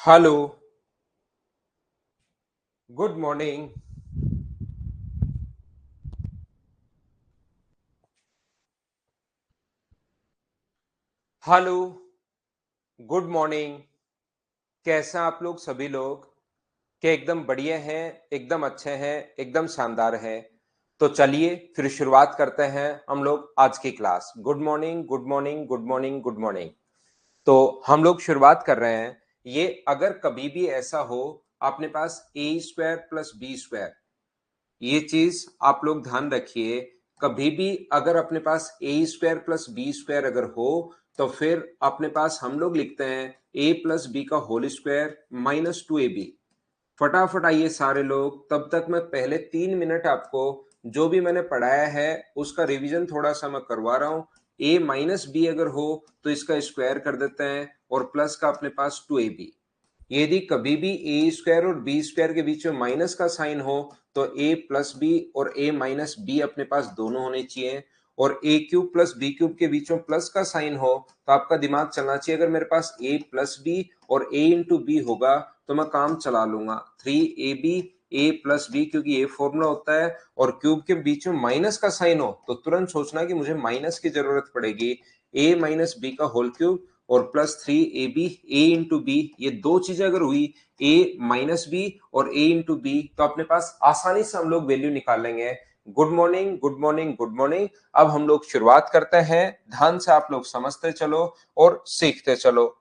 Hello, good morning. Hello, good morning. कैसे हैं आप लोग सभी लोग? क्या एकदम बढ़िया हैं, एकदम अच्छे हैं, एकदम शानदार हैं? तो चलिए फिर शुरुआत करते हैं हम लोग आज की class. Good morning, good morning, good morning, good morning. तो हम लोग शुरुआत कर रहे हैं। ये अगर कभी भी ऐसा हो अपने पास ए स्क्वायर प्लस बी स्क्वायर, ये चीज आप लोग ध्यान रखिए। कभी भी अगर अपने पास ए स्क्वायर प्लस बी स्क्वायर अगर हो तो फिर अपने पास हम लोग लिखते हैं ए प्लस बी का whole square minus two A B. फटाफट आइए सारे लोग, तब तक मैं पहले 3 मिनट आपको जो भी मैंने पढ़ाया है उसका रिवीजन थोड़ा सा मैं करवा रहा हूं। ए माइनस बी अगर हो तो इसका स्क्वायर कर देते हैं और प्लस का अपने पास टू ए बी। यदि कभी भी ए स्क्वायर और बी स्क्वायर के बीच में माइनस का साइन हो तो ए प्लस बी और ए माइनस बी अपने पास दोनों होने चाहिए। और ए क्यूब प्लस बी क्यूब के बीच में प्लस का साइन हो तो आपका दिमाग चलना चाहिए, अगर मेरे पास ए प्लस बी और ए इंटू बी होगा तो मैं काम चला लूंगा। 3ab ए प्लस बी, क्योंकि ये फॉर्मूला होता है। और क्यूब के बीच में माइनस का साइन हो तो तुरंत सोचना कि मुझे माइनस की जरूरत पड़ेगी। ए माइनस बी का होल क्यूब और प्लस 3ab ए इंटू बी, ये दो चीजें अगर हुई ए माइनस बी और ए इंटू बी तो अपने पास आसानी से हम लोग वैल्यू निकाल लेंगे। Good morning, good morning, good morning. अब हम लोग शुरुआत करते हैं। ध्यान से आप लोग समझते चलो और सीखते चलो।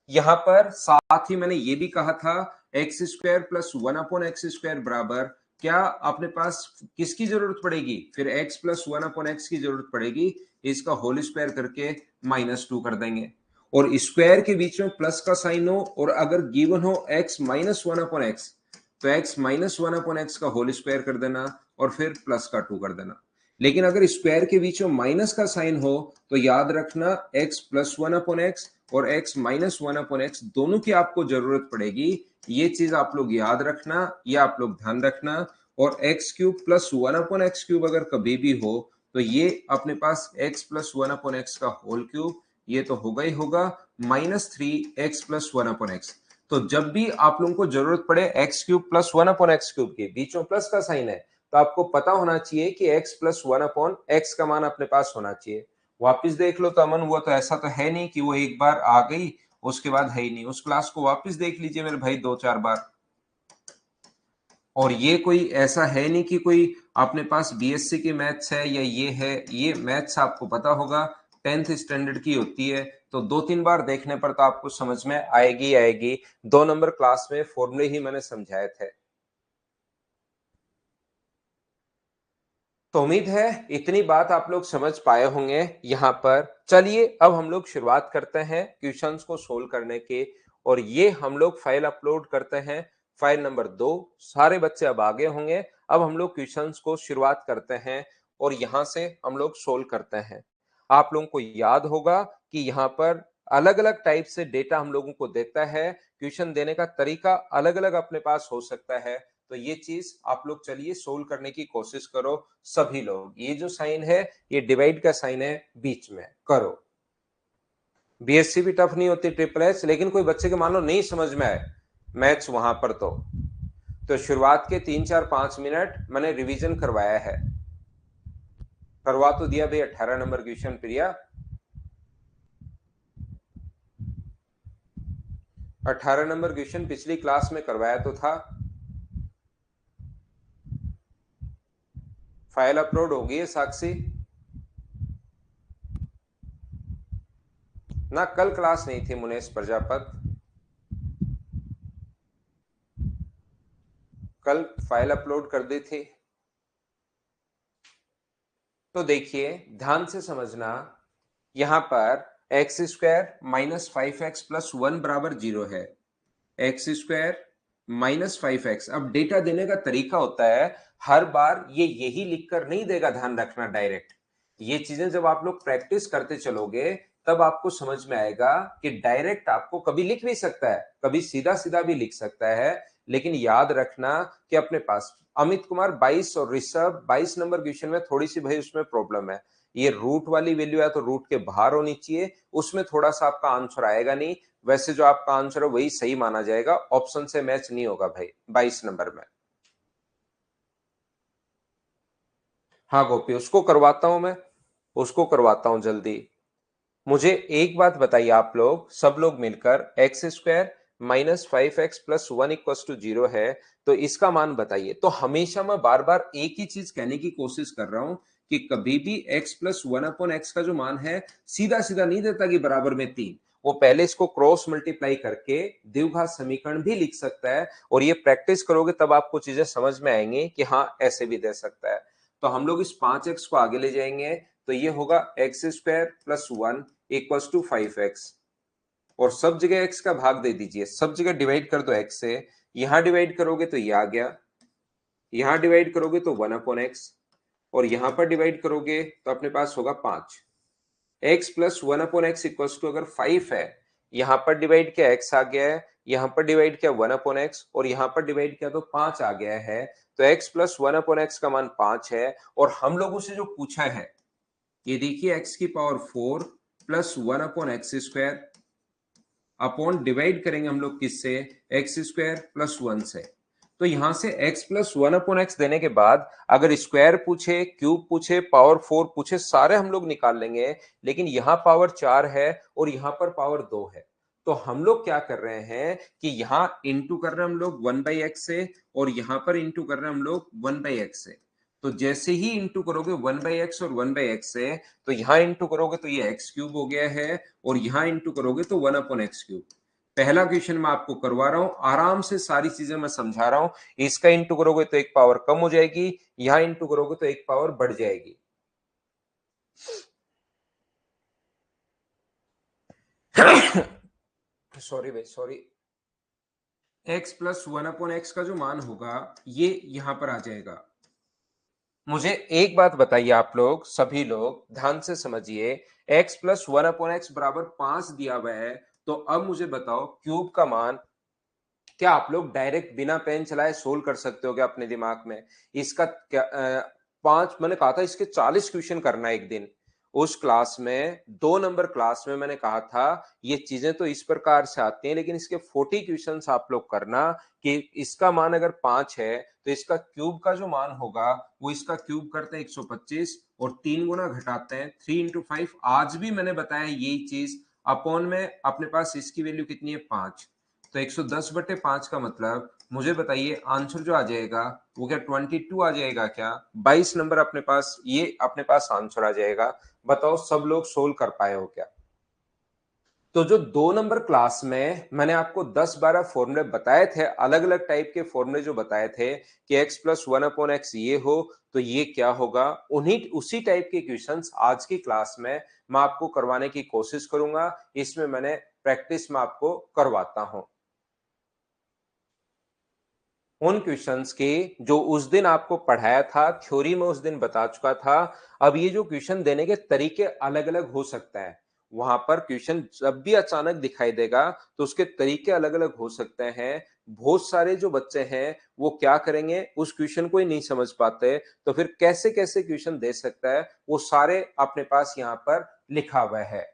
यहां पर साथ ही मैंने ये भी कहा था x square plus one upon x square बराबर, क्या अपने पास किसकी जरूरत पड़ेगी? फिर x plus one upon x की जरूरत पड़ेगी। इसका होल स्क्वायर करके माइनस टू कर देंगे। और स्क्वायर के बीच में प्लस का साइन हो और अगर गिवन हो x minus one upon x तो x minus one upon x का होल स्क्वायर कर देना और फिर प्लस का टू कर देना। लेकिन अगर स्क्वायर के बीच में माइनस का साइन हो तो याद रखना x plus one upon x और x minus one upon x दोनों की आपको जरूरत पड़ेगी। ये चीज आप लोग याद रखना, ये आप लोग ध्यान रखना। और x cube plus one upon x cube अगर कभी भी हो तो ये अपने पास x plus one upon x का होल क्यूब, ये तो होगा ही होगा, minus three x plus one upon x. तो जब भी आप लोगों को जरूरत पड़े x cube plus one upon x cube के बीच में प्लस का साइन है तो आपको पता होना चाहिए कि x plus one upon x का मान अपने पास होना चाहिए। वापिस देख लो तो अमन, वो तो ऐसा तो है नहीं कि वो एक बार आ गई उसके बाद है ही नहीं। उस क्लास को वापिस देख लीजिए मेरे भाई, दो चार बार। और ये कोई ऐसा है नहीं कि कोई अपने पास बीएससी की मैथ्स है या ये है, ये मैथ्स आपको पता होगा 10th स्टैंडर्ड की होती है। तो दो तीन बार देखने पर तो आपको समझ में आएगी आएगी। 2 नंबर क्लास में फॉर्मूले ही मैंने समझाए थे। तो उम्मीद है इतनी बात आप लोग समझ पाए होंगे यहाँ पर। चलिए अब हम लोग शुरुआत करते हैं क्वेश्चंस को सोल्व करने के। और ये हम लोग फाइल अपलोड करते हैं, फाइल नंबर 2। सारे बच्चे अब आगे होंगे। अब हम लोग क्वेश्चंस को शुरुआत करते हैं और यहाँ से हम लोग सोल्व करते हैं। आप लोगों को याद होगा कि यहाँ पर अलग अलग टाइप से डेटा हम लोगों को देता है। क्वेश्चन देने का तरीका अलग अलग अपने पास हो सकता है। तो ये चीज आप लोग चलिए सोल्व करने की कोशिश करो सभी लोग। ये जो साइन है ये डिवाइड का साइन है, बीच में करो। बीएससी भी टफ नहीं होती ट्रिपल एच, लेकिन कोई बच्चे के मान लो नहीं समझ में आए मैथ्स वहां पर तो शुरुआत के 3 4 5 मिनट मैंने रिवीजन करवाया है। करवा तो दिया भाई 18 नंबर क्वेश्चन प्रिया। 18 नंबर क्वेश्चन पिछली क्लास में करवाया तो था। फाइल अपलोड हो गई है साक्षी ना? कल क्लास नहीं थी मुनेश प्रजापत, कल फाइल अपलोड कर दी थी। तो देखिए ध्यान से समझना, यहां पर x square minus five x plus one बराबर 0 है। X square minus five x, अब डेटा देने का तरीका होता है हर बार ये यही लिखकर नहीं देगा, ध्यान रखना डायरेक्ट। ये चीजें जब आप लोग प्रैक्टिस करते चलोगे तब आपको समझ में आएगा कि डायरेक्ट आपको कभी लिख भी सकता है, कभी सीधा सीधा भी लिख सकता है। लेकिन याद रखना कि अपने पास अमित कुमार 22 और ऋषभ 22 नंबर क्वेश्चन में थोड़ी सी भाई उसमें प्रॉब्लम है, ये रूट वाली वैल्यू है तो रूट के बाहर होनी चाहिए, उसमें थोड़ा सा आपका आंसर आएगा नहीं, वैसे जो आपका आंसर है वही सही माना जाएगा, ऑप्शन से मैच नहीं होगा भाई 22 नंबर में। हाँ गोपी, उसको करवाता हूं मैं, उसको करवाता हूं जल्दी। मुझे एक बात बताइए आप लोग, सब लोग मिलकर x square minus 5x plus 1 = 0 है, तो इसका मान बताइए। तो हमेशा मैं बार बार एक ही चीज कहने की कोशिश कर रहा हूं कि कभी भी x प्लस 1/x का जो मान है सीधा सीधा नहीं देता कि बराबर में 3, वो पहले इसको क्रॉस मल्टीप्लाई करके द्विघात समीकरण भी लिख सकता है, और ये प्रैक्टिस करोगे तब आपको चीजें समझ में आएंगी कि हाँ ऐसे भी दे सकता है। तो हम लोग इस 5x को आगे ले जाएंगे, तो ये होगा एक्स स्क्वायर प्लस 1 = 5x, और सब जगह x का भाग दे दीजिए, सब जगह डिवाइड कर दो x से, यहां डिवाइड करोगे तो ये आ गया, यहां डिवाइड करोगे तो 1/x, और यहां पर डिवाइड करोगे तो अपने पास होगा 5। x plus 1/x equals to, अगर 5 है, यहां पर डिवाइड किया x आ गया है, यहां पर डिवाइड किया 1/x, और यहां पर डिवाइड किया तो 5 आ गया है, तो x प्लस 1/x का मान 5 है। और हम लोगों से जो पूछा है, ये देखिए x की power 4 plus 1/x² upon divide करेंगे हम लोग किससे, x² प्लस 1 से। तो यहां से x प्लस 1/x देने के बाद अगर स्क्वायर पूछे, क्यूब पूछे, पावर 4 पूछे, सारे हम लोग निकाल लेंगे, लेकिन यहाँ पावर 4 है और यहाँ पर पावर 2 है। तो हम लोग क्या कर रहे हैं कि यहाँ इंटू कर रहे हैं हम लोग 1/x से, और यहाँ पर इंटू कर रहे हैं हम लोग 1/x से। तो जैसे ही इंटू करोगे 1/x और 1/x से, तो यहां इंटू करोगे तो ये x³ हो गया है, और यहां इंटू करोगे तो 1/x³। पहला क्वेश्चन मैं आपको करवा रहा हूं, आराम से सारी चीजें मैं समझा रहा हूं। इसका इंटू करोगे तो एक पावर कम हो जाएगी, यहां इंटू करोगे तो एक पावर बढ़ जाएगी। सॉरी भाई सॉरी। x प्लस 1/x का जो मान होगा ये यहां पर आ जाएगा। मुझे एक बात बताइए, आप लोग सभी लोग ध्यान से समझिए, x प्लस 1/x बराबर 5 दिया हुआ है, तो अब मुझे बताओ क्यूब का मान क्या आप लोग डायरेक्ट बिना पेन चलाए सोल्व कर सकते हो क्या अपने दिमाग में? इसका क्या 5, मैंने कहा था इसके 40 क्वेश्चन करना एक दिन। उस क्लास में 2 नंबर क्लास में मैंने कहा था ये चीजें तो इस प्रकार से आती हैं, लेकिन इसके 40 क्वेश्चंस आप लोग करना कि इसका मान अगर 5 है तो इसका क्यूब का जो मान होगा वो इसका क्यूब करते हैं 125, और 3 गुना घटाते हैं 3 × 5। आज भी मैंने बताया यही चीज, अपॉन में अपने पास इसकी वैल्यू कितनी है 5, तो 110/5 का मतलब मुझे बताइए आंसर जो आ जाएगा वो क्या 22 आ जाएगा क्या? 22 नंबर अपने पास, ये अपने पास आंसर आ जाएगा। बताओ सब लोग सोल्व कर पाए हो क्या? तो जो 2 नंबर क्लास में मैंने आपको 10-12 फॉर्मूले बताए थे, अलग अलग टाइप के फॉर्मूले जो बताए थे कि x प्लस 1/x ये हो तो ये क्या होगा, उन्हीं उसी टाइप के क्वेश्चंस आज की क्लास में मैं आपको करवाने की कोशिश करूंगा। इसमें मैंने प्रैक्टिस में आपको करवाता हूं उन क्वेश्चंस की जो उस दिन आपको पढ़ाया था, थ्योरी में उस दिन बता चुका था। अब ये जो क्वेश्चन देने के तरीके अलग अलग हो सकता है, वहां पर क्वेश्चन जब भी अचानक दिखाई देगा तो उसके तरीके अलग अलग हो सकते हैं। बहुत सारे जो बच्चे हैं वो क्या करेंगे, उस क्वेश्चन को ही नहीं समझ पाते, तो फिर कैसे कैसे क्वेश्चन दे सकता है वो सारे अपने पास यहाँ पर लिखा हुआ है।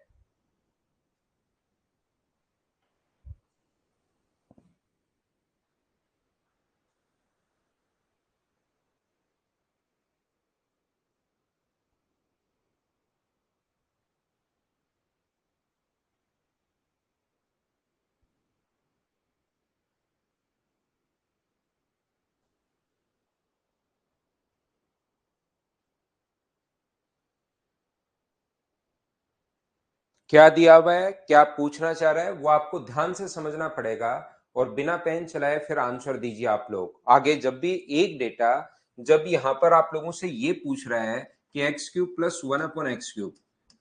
क्या दिया हुआ है, क्या पूछना चाह रहा है, वो आपको ध्यान से समझना पड़ेगा, और बिना पेन चलाए फिर आंसर दीजिए आप लोग आगे। जब भी एक डेटा, जब यहां पर आप लोगों से ये पूछ रहा है कि x³ प्लस 1/x³,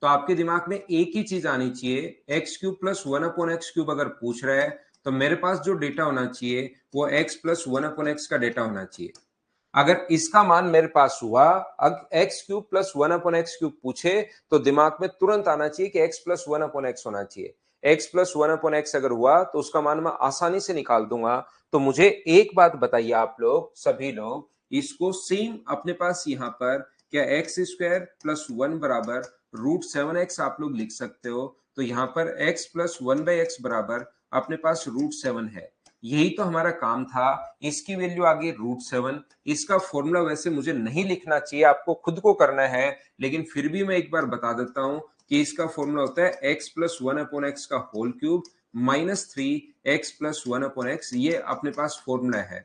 तो आपके दिमाग में एक ही चीज आनी चाहिए, x³ प्लस 1/x³ अगर पूछ रहा है तो मेरे पास जो डेटा होना चाहिए वो x प्लस 1/x का डेटा होना चाहिए। अगर इसका मान मेरे पास हुआ, अगर x³ प्लस 1/x³ पूछे तो दिमाग में तुरंत आना चाहिए कि x प्लस 1/x होना चाहिए। x प्लस 1/x अगर हुआ तो उसका मान मैं आसानी से निकाल दूंगा। तो मुझे एक बात बताइए आप लोग सभी लोग, इसको सेम अपने पास यहाँ पर क्या एक्स स्क्वायर प्लस वन बराबर √7x आप लोग लिख सकते हो। तो यहाँ पर x plus one by x बराबर अपने पास √7 है। यही तो हमारा काम था। इसकी वैल्यू आ गई √7। इसका फॉर्मूला वैसे मुझे नहीं लिखना चाहिए, आपको खुद को करना है, लेकिन फिर भी मैं एक बार बता देता हूं कि इसका फॉर्मूला होता है x plus one upon x का whole cube -3x plus one upon x. ये अपने पास फॉर्मूला है।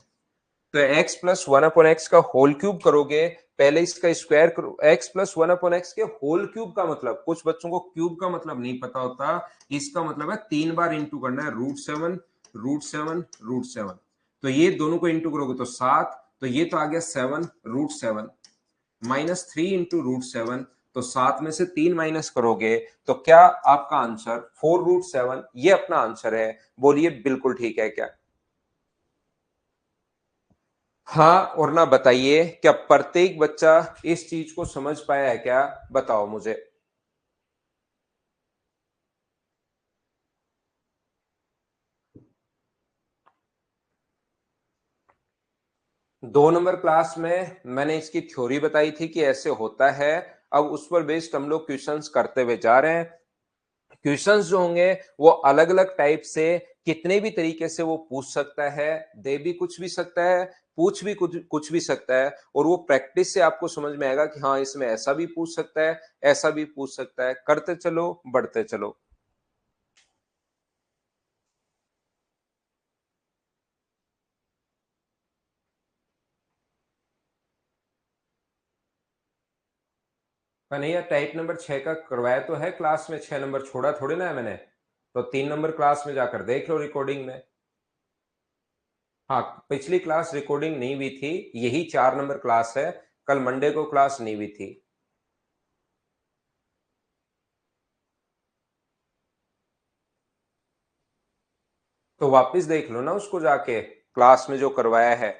तो x plus one upon x का होल क्यूब करोगे, पहले इसका स्क्वायर करो। x plus one upon x के होल क्यूब का मतलब, कुछ बच्चों को क्यूब का मतलब नहीं पता होता, इसका मतलब है 3 बार इंटू करना है, √7 √7 √7। तो ये दोनों को इंटू करोगे तो 7, तो ये तो आ गया 7 √7 -3 इंटू √7। तो 7 में से 3 माइनस करोगे तो क्या आपका आंसर 4 √7, ये अपना आंसर है। बोलिए बिल्कुल ठीक है क्या? हाँ और ना बताइए, क्या प्रत्येक बच्चा इस चीज को समझ पाया है क्या? बताओ मुझे। 2 नंबर क्लास में मैंने इसकी थ्योरी बताई थी कि ऐसे होता है। अब उस पर बेस्ड हम लोग क्वेश्चंस करते हुए जा रहे हैं। क्वेश्चंस जो होंगे वो अलग अलग टाइप से, कितने भी तरीके से वो पूछ सकता है, दे भी कुछ भी सकता है, पूछ भी कुछ भी सकता है। और वो प्रैक्टिस से आपको समझ में आएगा कि हाँ इसमें ऐसा भी पूछ सकता है, ऐसा भी पूछ सकता है। करते चलो, बढ़ते चलो। कन्हैया टाइप नंबर 6 का करवाया तो है क्लास में, 6 नंबर छोड़ा थोड़ी ना है मैंने। तो 3 नंबर क्लास में जाकर देख लो रिकॉर्डिंग में। हाँ, पिछली क्लास रिकॉर्डिंग नहीं हुई थी, यही 4 नंबर क्लास है। कल मंडे को क्लास नहीं हुई थी। तो वापस देख लो ना उसको जाके, क्लास में जो करवाया है।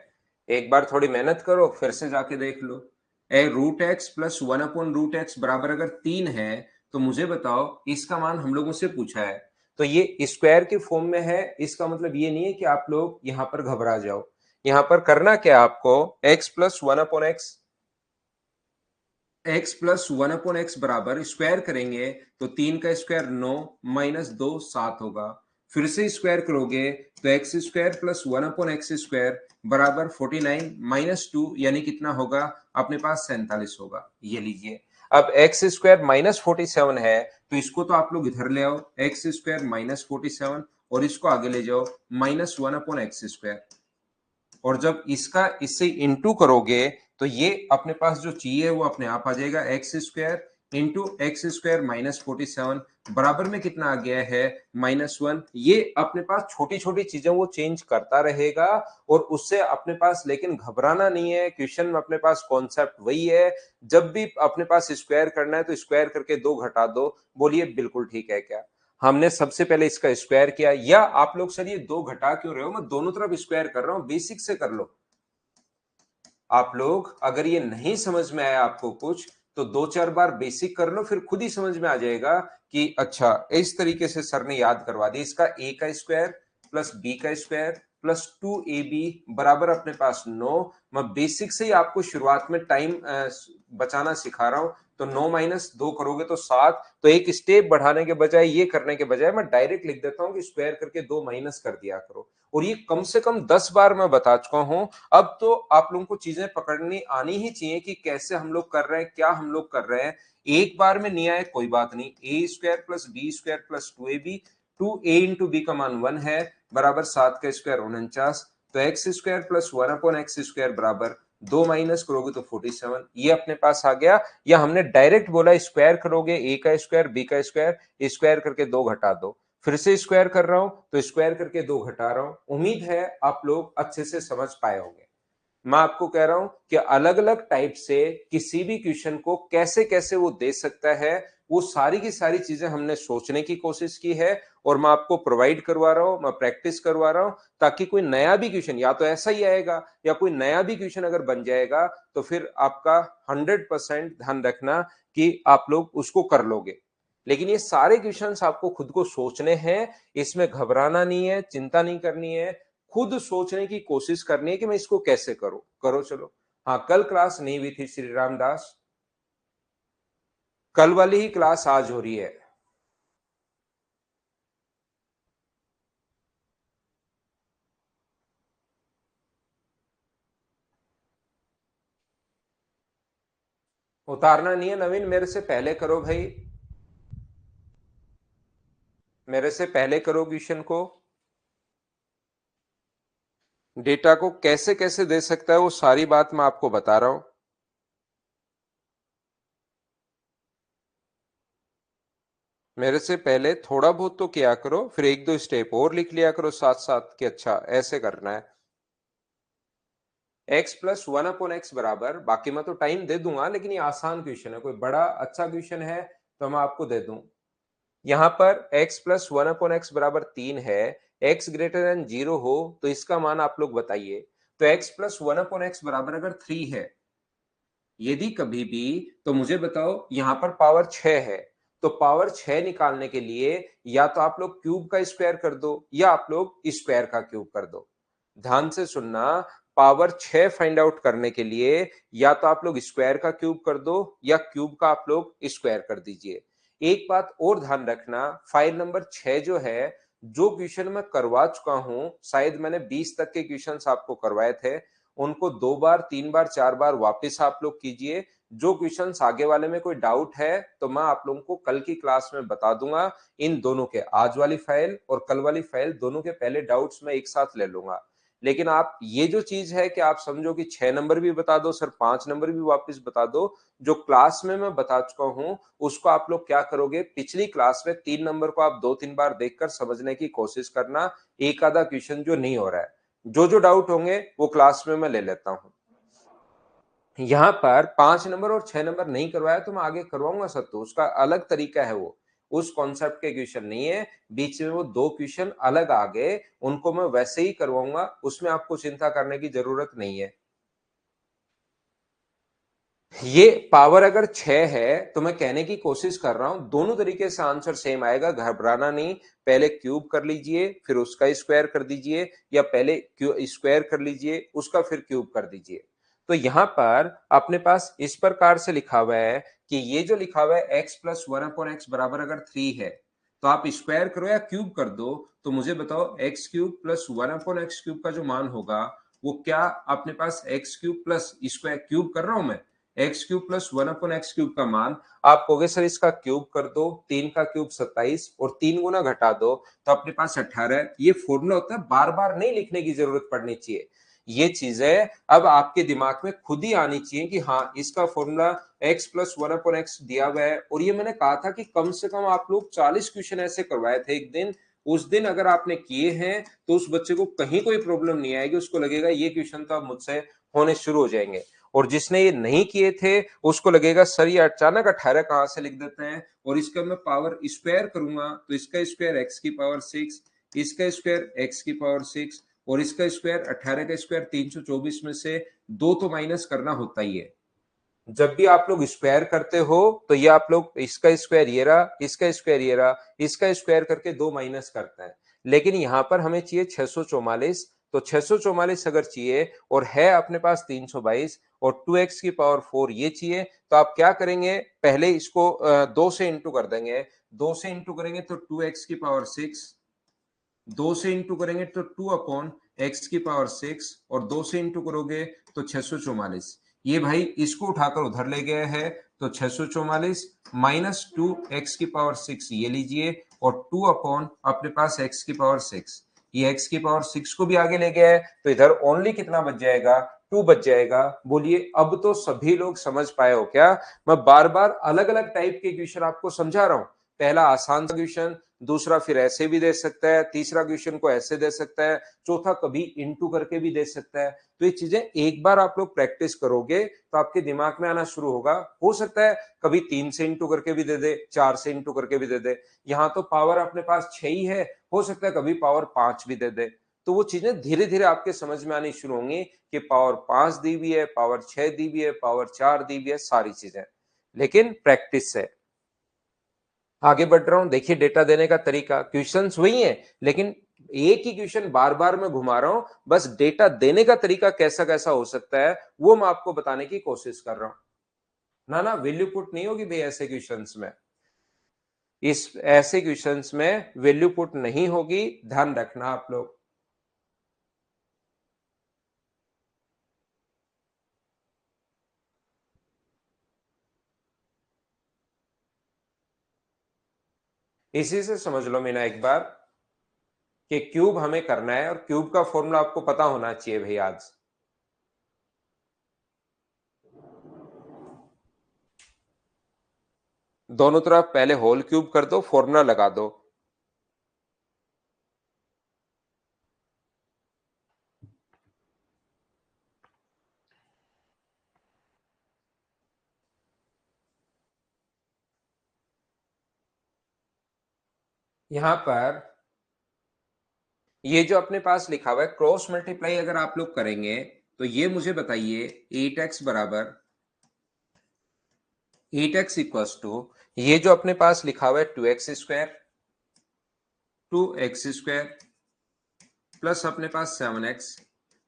एक बार थोड़ी मेहनत करो, फिर से जाके देख लो। √x plus one upon √x बराबर अगर 3 है, तो मुझे बताओ इसका मान हम लोगों से पूछा है। तो ये स्क्वायर के फॉर्म में है, इसका मतलब ये नहीं है कि आप लोग यहां पर घबरा जाओ। यहां पर करना क्या आपको, x plus one upon x, x plus one upon x बराबर स्क्वायर करेंगे तो 3 का स्क्वायर 9 -2 7 होगा। फिर से स्क्वायर करोगे तो x square plus one upon x square बराबर 49 -2 यानी कितना होगा अपने पास 47 होगा। ये लीजिए। अब एक्स स्क्वायर -47 है, तो इसको तो आप लोग इधर ले आओ, एक्स स्क्वायर -47, और इसको आगे ले जाओ -1 अपॉन एक्स स्क्वायर। और जब इसका इससे इंटू करोगे तो ये अपने पास जो चाहिए वो अपने आप आ जाएगा, x square into x square -47 बराबर में कितना आ गया है -1। ये अपने पास छोटी छोटी चीजें वो चेंज करता रहेगा, और उससे अपने पास लेकिन घबराना नहीं है। क्वेश्चन में अपने पास कॉन्सेप्ट वही है, जब भी अपने पास स्क्वायर करना है तो स्क्वायर करके 2 घटा दो। बोलिए बिल्कुल ठीक है क्या? हमने सबसे पहले इसका स्क्वायर किया, या आप लोग सर ये 2 घटा क्यों रहे हो, मैं दोनों तरफ स्क्वायर कर रहा हूं, बेसिक से कर लो। आप लोग अगर ये नहीं समझ में आया आपको कुछ, तो 2-4 बार बेसिक कर लो, फिर खुद ही समझ में आ जाएगा कि अच्छा इस तरीके से सर ने याद करवा दी। इसका a का स्क्वायर प्लस b का स्क्वायर प्लस 2ab बराबर अपने पास 9। मैं बेसिक से ही आपको शुरुआत में टाइम बचाना सिखा रहा हूं। तो 9 - 2 करोगे तो 7। तो एक स्टेप बढ़ाने के बजाय, ये करने के बजाय मैं डायरेक्ट लिख देता हूं कि स्क्वायर करके 2 माइनस कर दिया करो। और ये कम से कम 10 बार मैं बता चुका हूं। अब तो आप लोगों को चीजें पकड़नी आनी ही चाहिए कि कैसे हम लोग कर रहे हैं, क्या हम लोग कर रहे हैं। एक बार में नहीं आए कोई बात नहीं, a square plus b square plus 2ab, 2a into b का मान 1 है, बराबर 7 का स्क्वायर 49। तो x square plus one upon x square बराबर 2 माइनस करोगे तो 47, ये अपने पास आ गया। या हमने डायरेक्ट बोला स्क्वायर करोगे, ए का स्क्वायर बी का स्क्वायर, स्क्वायर करके 2 घटा दो। फिर से स्क्वायर कर रहा हूं तो स्क्वायर करके 2 घटा रहा हूं। उम्मीद है आप लोग अच्छे से समझ पाए होंगे। मैं आपको कह रहा हूं कि अलग अलग टाइप से किसी भी क्वेश्चन को कैसे कैसे वो दे सकता है, वो सारी की सारी चीजें हमने सोचने की कोशिश की है, और मैं आपको प्रोवाइड करवा रहा हूं, मैं प्रैक्टिस करवा रहा हूं, ताकि कोई नया भी क्वेश्चन या तो ऐसा ही आएगा, या कोई नया भी क्वेश्चन अगर बन जाएगा तो फिर आपका 100% ध्यान रखना कि आप लोग उसको कर लोगे। लेकिन ये सारे क्वेश्चंस आपको खुद को सोचने हैं, इसमें घबराना नहीं है, चिंता नहीं करनी है। खुद सोचने की कोशिश करनी है कि मैं इसको कैसे करूं। करो चलो। हाँ, कल क्लास नहीं हुई थी श्री रामदास, कल वाली ही क्लास आज हो रही है। उतारना नहीं है नवीन, मेरे से पहले करो भाई, मेरे से पहले करो क्वेश्चन को। डेटा को कैसे कैसे दे सकता है वो सारी बात मैं आपको बता रहा हूं। मेरे से पहले थोड़ा बहुत तो किया करो, फिर एक दो स्टेप और लिख लिया करो साथ साथ कि अच्छा ऐसे करना है। x plus one upon x बराबर, बाकी मैं तो टाइम दे दूंगा लेकिन ये आसान क्वेश्चन है, कोई बड़ा अच्छा क्वेश्चन है तो मैं आपको दे दूं। यहां पर x plus one upon x बराबर 3 है, x ग्रेटर देन 0 हो तो इसका मान आप लोग बताइए। तो x plus one upon x बराबर अगर 3 है, यदि कभी भी, तो मुझे बताओ यहां पर पावर 6 है, तो पावर 6 निकालने के लिए या तो आप लोग क्यूब का स्क्वायर कर दो या आप लोग स्क्वायर का क्यूब कर दो। ध्यान से सुनना, पावर 6 फाइंड आउट करने के लिए या तो आप लोग स्क्वायर का क्यूब कर दो या क्यूब का आप लोग स्क्वायर कर दीजिए। एक बात और ध्यान रखना, फाइल नंबर 6 जो है, जो क्वेश्चन मैं करवा चुका हूं, शायद मैंने 20 तक के क्वेश्चंस आपको करवाए थे, उनको 2 बार 3 बार 4 बार वापस आप लोग कीजिए। जो क्वेश्चंस आगे वाले में कोई डाउट है तो मैं आप लोगों को कल की क्लास में बता दूंगा। इन दोनों के, आज वाली फाइल और कल वाली फाइल, दोनों के पहले डाउट्स मैं एक साथ ले लूंगा। लेकिन आप ये जो चीज है कि आप समझो कि 6 नंबर भी बता दो सर, 5 नंबर भी वापस बता दो, जो क्लास में मैं बता चुका हूं उसको आप लोग क्या करोगे, पिछली क्लास में 3 नंबर को आप 2-3 बार देखकर समझने की कोशिश करना, एक आधा क्वेश्चन जो नहीं हो रहा है। जो जो डाउट होंगे वो क्लास में मैं ले लेता हूं। यहां पर 5 नंबर और 6 नंबर नहीं करवाया तो मैं आगे करवाऊंगा सर, तो उसका अलग तरीका है, वो उस कॉन्सेप्ट के क्वेश्चन नहीं है। बीच में वो 2 क्वेश्चन अलग आ गए, उनको मैं वैसे ही करवाऊंगा, उसमें आपको चिंता करने की जरूरत नहीं है। ये पावर अगर 6 है तो मैं कहने की कोशिश कर रहा हूं दोनों तरीके से आंसर सेम आएगा, घबराना नहीं। पहले क्यूब कर लीजिए फिर उसका स्क्वायर कर दीजिए, या पहले स्क्वायर कर लीजिए उसका फिर क्यूब कर दीजिए। तो यहां पर अपने पास इस प्रकार से लिखा हुआ है कि ये जो लिखा हुआ है x plus one upon x बराबर अगर 3 है, तो आप स्क्वायर करो या क्यूब कर दो। तो मुझे बताओ x cube plus one upon x cube का जो मान होगा वो क्या, अपने पास x cube plus square cube कर रहा हूं मैं, x cube plus one upon x cube का मान, आप कहोगे सर इसका क्यूब कर दो, 3 का क्यूब 27 और 3 गुना घटा दो तो अपने पास 18। ये फॉर्मूला होता है, बार बार नहीं लिखने की जरूरत पड़नी चाहिए। ये चीजें अब आपके दिमाग में खुद ही आनी चाहिए कि हाँ इसका formula x plus one upon x दिया हुआ है। और ये मैंने कहा था कि कम से कम आप लोग 40 क्वेश्चन ऐसे करवाए थे एक दिन, उस दिन अगर आपने किए हैं तो उस बच्चे को कहीं कोई प्रॉब्लम नहीं आएगी, उसको लगेगा ये क्वेश्चन तो अब मुझसे होने शुरू हो जाएंगे। और जिसने ये नहीं किए थे उसको लगेगा सर ये अचानक 18 कहां से लिख देते हैं, और इसका मैं पावर स्क्वायर करूंगा तो इसका स्क्वायर एक्स की पावर 6, इसका स्क्वायर एक्स की पावर 6 और इसका स्क्वायर 18 का स्क्वायर 324 में से 2 तो माइनस करना होता ही है। जब भी आप लोग स्क्वायर करते हो तो ये आप लोग इसका स्क्वायर ये रहा, इसका स्क्वायर ये रहा, इसका स्क्वायर करके 2 माइनस करते हैं। लेकिन यहां पर हमें चाहिए 644, तो 644 अगर चाहिए और है अपने पास 322 और 2x की पावर 4 ये चाहिए, तो आप क्या करेंगे, पहले इसको 2 से इंटू कर देंगे। 2 से इंटू करेंगे तो 2x की पावर 6, 2 से इंटू करेंगे तो 2 अपॉन एक्स की पावर 6 और 2 से इंटू करोगे तो 644। ये भाई इसको उठाकर उधर ले गया है, तो 644 माइनस 2 एक्स की पावर 6 ये लीजिए और 2 अपॉन अपने पास एक्स की पावर 6, ये एक्स की पावर 6 को भी आगे ले गया है, तो इधर ओनली कितना बच जाएगा, 2 बच जाएगा। बोलिए अब तो सभी लोग समझ पाए हो क्या? मैं बार बार अलग अलग टाइप के क्वेश्चन आपको समझा रहा हूं। पहला आसान क्वेश्चन, दूसरा फिर ऐसे भी दे सकता है, तीसरा क्वेश्चन को ऐसे दे सकता है, चौथा कभी इंटू करके भी दे सकता है। तो ये चीजें एक बार आप लोग प्रैक्टिस करोगे तो आपके दिमाग में आना शुरू होगा। हो सकता है कभी 3 से इंटू करके भी दे दे, 4 से इंटू करके भी दे दे, यहां तो पावर अपने पास 6 ही है, हो सकता है कभी पावर 5 भी दे दे। तो वो चीजें धीरे धीरे आपके समझ में आनी शुरू होंगी कि पावर 5 दी हुई है, पावर 6 दी हुई है, पावर 4 दी हुई है, सारी चीजें, लेकिन प्रैक्टिस से आगे बढ़ रहा हूं। देखिए डेटा देने का तरीका, क्वेश्चंस वही है लेकिन एक ही क्वेश्चन बार बार मैं घुमा रहा हूं, बस डेटा देने का तरीका कैसा कैसा हो सकता है वो मैं आपको बताने की कोशिश कर रहा हूं। ना ना वैल्यू पुट नहीं होगी भाई ऐसे क्वेश्चंस में, इस ऐसे क्वेश्चंस में वैल्यू पुट नहीं होगी, ध्यान रखना आप लोग। इसी से समझ लो मीना एक बार कि क्यूब हमें करना है और क्यूब का फॉर्मूला आपको पता होना चाहिए भाई। आज दोनों तरफ पहले होल क्यूब कर दो, फॉर्मूला लगा दो। यहां पर ये जो अपने पास लिखा हुआ है क्रॉस मल्टीप्लाई अगर आप लोग करेंगे तो ये मुझे बताइए 8x बराबर 8x इक्वल्स टू ये जो अपने पास लिखा हुआ है 2x स्क्वायर प्लस अपने पास 7x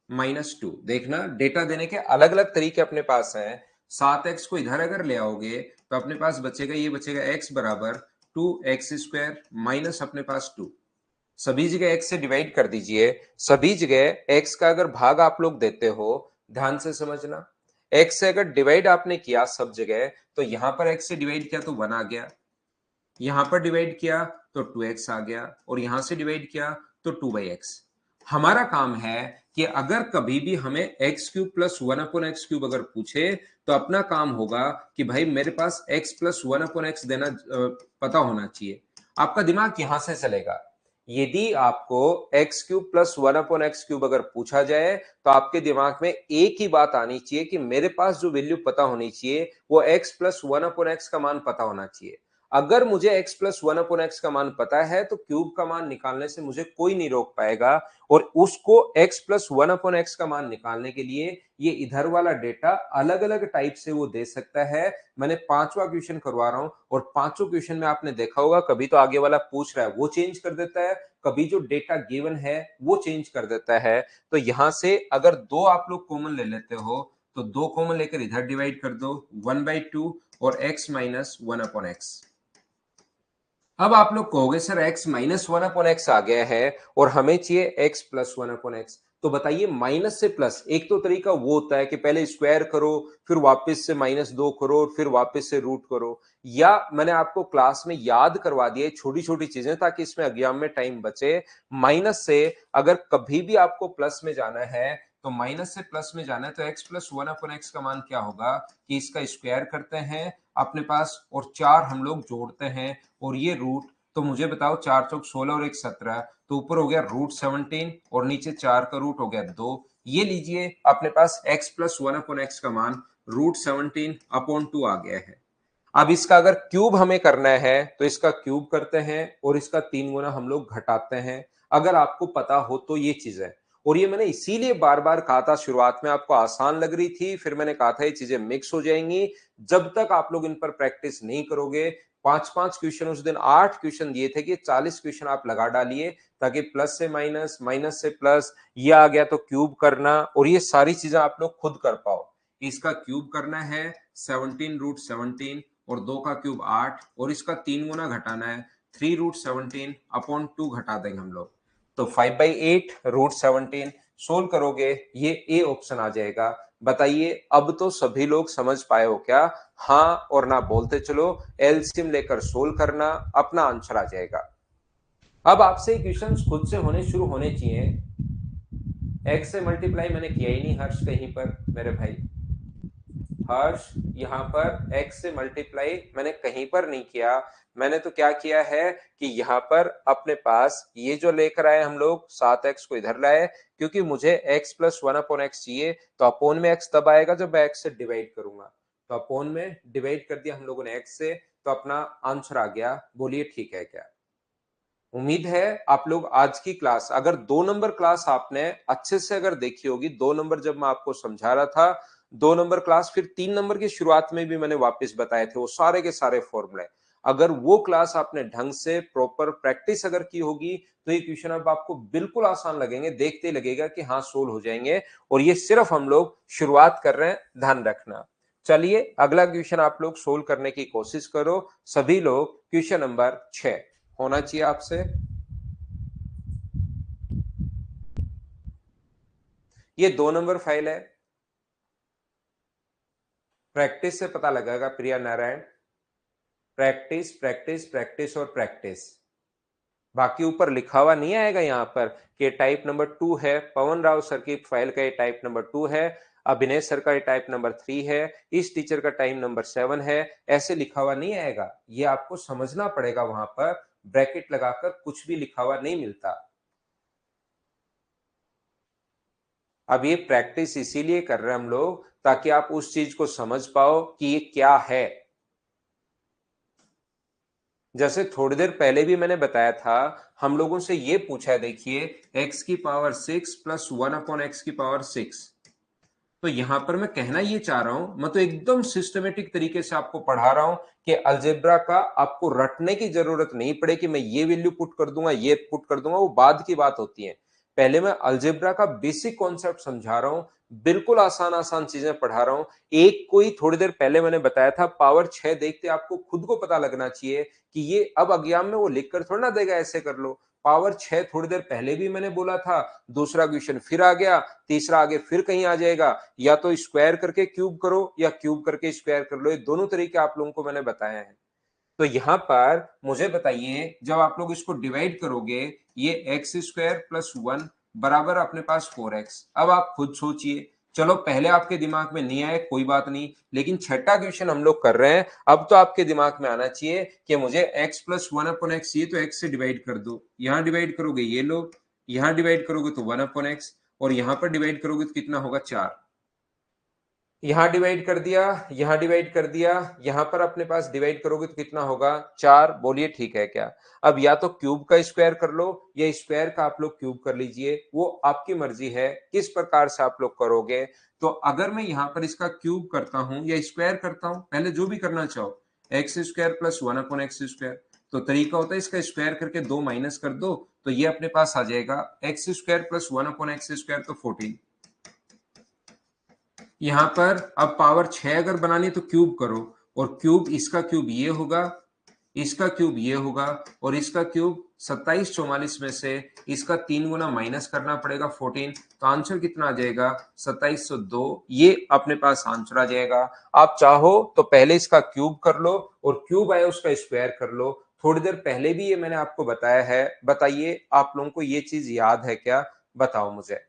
माइनस 2। देखना डेटा देने के अलग अलग तरीके अपने पास हैं। 7x को इधर अगर ले आओगे तो अपने पास बचेगा, ये बचेगा x बराबर 2x स्क्वायर माइनस अपने पास 2। सभी जगह x से डिवाइड कर दीजिए। सभी जगह x का अगर भाग आप लोग देते हो, ध्यान से समझना, x से अगर डिवाइड आपने किया सब जगह तो यहां पर x से डिवाइड किया तो 1 आ गया, यहां पर डिवाइड किया तो 2x आ गया और यहां से डिवाइड किया तो 2/x। हमारा काम है कि अगर कभी भी हमें x cube plus 1/x cube अगर पूछे तो अपना काम होगा कि भाई मेरे पास x प्लस 1/x देना पता होना चाहिए। आपका दिमाग यहां से चलेगा। यदि आपको x cube plus 1/x cube अगर पूछा जाए तो आपके दिमाग में एक ही बात आनी चाहिए कि मेरे पास जो वैल्यू पता होनी चाहिए वो x प्लस 1/x का मान पता होना चाहिए। अगर मुझे x प्लस 1/x का मान पता है तो क्यूब का मान निकालने से मुझे कोई नहीं रोक पाएगा। और उसको x प्लस 1/x का मान निकालने के लिए ये इधर वाला डेटा अलग अलग टाइप से वो दे सकता है। मैंने पांचवा क्वेश्चन करवा रहा हूं और पांचों क्वेश्चन में आपने देखा होगा कभी तो आगे वाला पूछ रहा है वो चेंज कर देता है, कभी जो डेटा गिवन है वो चेंज कर देता है। तो यहां से अगर दो आप लोग कॉमन ले लेते हो तो दो कॉमन लेकर इधर डिवाइड कर दो 1/2 और x माइनस 1/x। अब आप लोग कहोगे सर x माइनस 1/x आ गया है और हमें चाहिए x प्लस 1/x। तो बताइए माइनस से प्लस एक तो तरीका वो होता है कि पहले स्क्वायर करो फिर वापस से -2 करो फिर वापस से रूट करो, या मैंने आपको क्लास में याद करवा दिया छोटी छोटी चीजें ताकि इसमें एग्जाम में टाइम बचे। माइनस से अगर कभी भी आपको प्लस में जाना है तो माइनस से प्लस में जाना है तो x प्लस 1/x का मान क्या होगा कि इसका स्क्वायर करते हैं अपने पास और 4 हम लोग जोड़ते हैं और ये रूट। तो मुझे बताओ 4 चौक 16 और 1 17, तो ऊपर हो गया √17 और नीचे 4 का रूट हो गया 2। ये लीजिए अपने पास x प्लस 1/x का मान √17/2 आ गया है। अब इसका अगर क्यूब हमें करना है तो इसका क्यूब करते हैं और इसका 3 गुना हम लोग घटाते हैं, अगर आपको पता हो तो ये चीज है। और ये मैंने इसीलिए बार बार कहा था, शुरुआत में आपको आसान लग रही थी फिर मैंने कहा था ये चीजें मिक्स हो जाएंगी। जब तक आप लोग इन पर प्रैक्टिस नहीं करोगे, 5-5 क्वेश्चन, उस दिन 8 क्वेश्चन दिए थे कि 40 क्वेश्चन आप लगा डालिए ताकि प्लस से माइनस, माइनस से प्लस, ये आ गया तो क्यूब करना और ये सारी चीजें आप लोग खुद कर पाओ। इसका क्यूब करना है 17√17 और 2 का क्यूब 8 और इसका 3 गुना घटाना है 3√17/2 घटा देंगे हम लोग तो 5/8√17। सोल्व करोगे ये ए ऑप्शन आ जाएगा। बताइए अब तो सभी लोग समझ पाए हो क्या? हाँ और ना बोलते चलो, एलसीएम लेकर सोल्व करना, अपना आंसर आ जाएगा। अब आपसे क्वेश्चंस खुद से होने शुरू होने चाहिए। एक्स से मल्टीप्लाई मैंने किया ही नहीं हर्ष कहीं पर, मेरे भाई हर्ष यहाँ पर x से मल्टीप्लाई मैंने कहीं पर नहीं किया। मैंने तो क्या किया है कि यहाँ पर अपने पास ये जो लेकर आए हम लोग 7x को इधर लाए, क्योंकि मुझे x प्लस 1/x चाहिए तो अपोन में x तब आएगा जब मैं x से डिवाइड करूंगा। तो अपोन में डिवाइड कर दिया हम लोगों ने x से, तो अपना आंसर आ गया। बोलिए ठीक है क्या? उम्मीद है आप लोग आज की क्लास, अगर 2 नंबर क्लास आपने अच्छे से अगर देखी होगी, 2 नंबर जब मैं आपको समझा रहा था, 2 नंबर क्लास, फिर 3 नंबर की शुरुआत में भी मैंने वापस बताए थे वो सारे के सारे फॉर्मूले। अगर वो क्लास आपने ढंग से प्रॉपर प्रैक्टिस अगर की होगी तो ये क्वेश्चन अब आपको बिल्कुल आसान लगेंगे, देखते ही लगेगा कि हाँ सोल्व हो जाएंगे। और ये सिर्फ हम लोग शुरुआत कर रहे हैं, ध्यान रखना। चलिए अगला क्वेश्चन आप लोग सोल्व करने की कोशिश करो सभी लोग। क्वेश्चन नंबर 6 होना चाहिए आपसे। ये 2 नंबर फाइल है, प्रैक्टिस से पता लगेगा प्रिया नारायण। प्रैक्टिस प्रैक्टिस प्रैक्टिस और प्रैक्टिस, बाकी ऊपर लिखा हुआ नहीं आएगा यहाँ पर कि टाइप नंबर 2 है। पवन राव सर की फाइल का ये टाइप नंबर 2 है, अभिनय सर का ये टाइप नंबर 3 है, इस टीचर का टाइप नंबर 7 है, ऐसे लिखा हुआ नहीं आएगा। ये आपको समझना पड़ेगा, वहां पर ब्रैकेट लगाकर कुछ भी लिखा हुआ नहीं मिलता। अब ये प्रैक्टिस इसीलिए कर रहे हैं हम लोग ताकि आप उस चीज को समझ पाओ कि ये क्या है। जैसे थोड़ी देर पहले भी मैंने बताया था, हम लोगों से ये पूछा है, देखिए x की पावर 6 प्लस 1 अपॉन एक्स की पावर 6। तो यहां पर मैं कहना ये चाह रहा हूं, मैं तो एकदम सिस्टमेटिक तरीके से आपको पढ़ा रहा हूं कि अलजेब्रा का आपको रटने की जरूरत नहीं पड़े कि मैं ये वैल्यू पुट कर दूंगा, ये पुट कर दूंगा, वो बाद की बात होती है। पहले मैं अलजेब्रा का बेसिक कॉन्सेप्ट समझा रहा हूं, बिल्कुल आसान आसान चीजें पढ़ा रहा हूं। एक कोई थोड़ी देर पहले मैंने बताया था पावर 6 देखते आपको खुद को पता लगना चाहिए कि ये अब एग्जाम में वो लिख कर थोड़ा ना देगा ऐसे कर लो। पावर 6 थोड़ी देर पहले भी मैंने बोला था, दूसरा क्वेश्चन फिर आ गया, तीसरा आगे फिर कहीं आ जाएगा। या तो स्क्वायर करके क्यूब करो या क्यूब करके स्क्वायर कर लो, ये दोनों तरीके आप लोगों को मैंने बताए हैं। तो यहां पर मुझे बताइए, जब आप लोग इसको डिवाइड करोगे, ये एक्स स्क्वायर प्लस 1 बराबर अपने पास 4x। अब आप खुद सोचिए, चलो पहले आपके दिमाग में नहीं आए कोई बात नहीं, लेकिन छठा क्वेश्चन हम लोग कर रहे हैं, अब तो आपके दिमाग में आना चाहिए कि मुझे x प्लस 1 अपॉन एक्स, ये तो x से डिवाइड कर दो, यहां डिवाइड करोगे ये लोग, यहां डिवाइड करोगे तो 1 अपॉन एक्स, और यहां पर डिवाइड करोगे तो कितना होगा 4। यहां डिवाइड कर दिया, यहां डिवाइड कर दिया, यहां पर अपने पास डिवाइड करोगे तो कितना होगा 4। बोलिए ठीक है क्या? अब या तो क्यूब का स्क्वायर कर लो या स्क्वायर का आप लोग क्यूब कर लीजिए, वो आपकी मर्जी है किस प्रकार से आप लोग करोगे। तो अगर मैं यहां पर इसका क्यूब करता हूं या स्क्वायर करता हूं, पहले जो भी करना चाहो, x square plus 1 upon x square, तो तरीका होता है इसका स्क्वायर करके 2 माइनस कर दो, तो ये अपने पास आ जाएगा x square plus 1 upon x square, तो 14। यहां पर अब पावर 6 अगर बनानी तो क्यूब करो, और क्यूब इसका क्यूब ये होगा, इसका क्यूब ये होगा, और इसका क्यूब 27 44 में से इसका 3 गुना माइनस करना पड़ेगा 14, तो आंसर कितना आ जाएगा 2702। ये अपने पास आंसर आ जाएगा। आप चाहो तो पहले इसका क्यूब कर लो, और क्यूब आया उसका स्क्वायर कर लो। थोड़ी देर पहले भी ये मैंने आपको बताया है, बताइए आप लोगों को ये चीज याद है क्या? बताओ मुझे।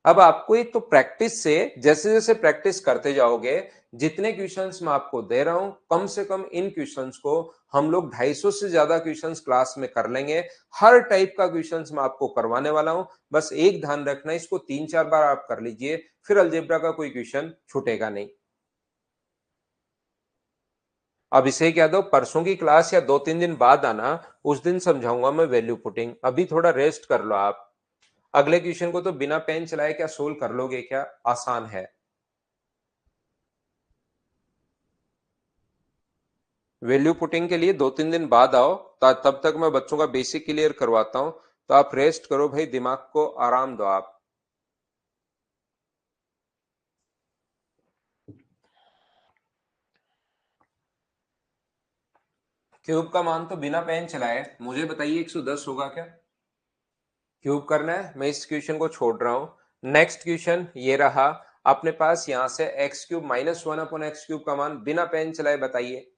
अब आपको एक तो प्रैक्टिस से, जैसे जैसे प्रैक्टिस करते जाओगे, जितने क्वेश्चंस मैं आपको दे रहा हूं, कम से कम इन क्वेश्चंस को हम लोग 250 से ज्यादा क्वेश्चंस क्लास में कर लेंगे। हर टाइप का क्वेश्चंस मैं आपको करवाने वाला हूं। बस एक ध्यान रखना, इसको 3 4 बार आप कर लीजिए, फिर अलजेब्रा का कोई क्वेश्चन छूटेगा नहीं। अब इसे कह दो परसों की क्लास या 2 3 दिन बाद आना, उस दिन समझाऊंगा मैं वैल्यू पुटिंग। अभी थोड़ा रेस्ट कर लो आप। अगले क्वेश्चन को तो बिना पेन चलाए क्या सोल्व कर लोगे क्या? आसान है। वैल्यू पुटिंग के लिए 2 3 दिन बाद आओ, तब तक मैं बच्चों का बेसिक क्लियर करवाता हूं। तो आप रेस्ट करो भाई, दिमाग को आराम दो आप। क्यूब का मान तो बिना पेन चलाए मुझे बताइए 110 होगा क्या? क्यूब करना है, मैं इस क्वेश्चन को छोड़ रहा हूं। नेक्स्ट क्वेश्चन ये रहा अपने पास, यहां से x cube minus 1 upon x cube का मान बिना पेन चलाए बताइए।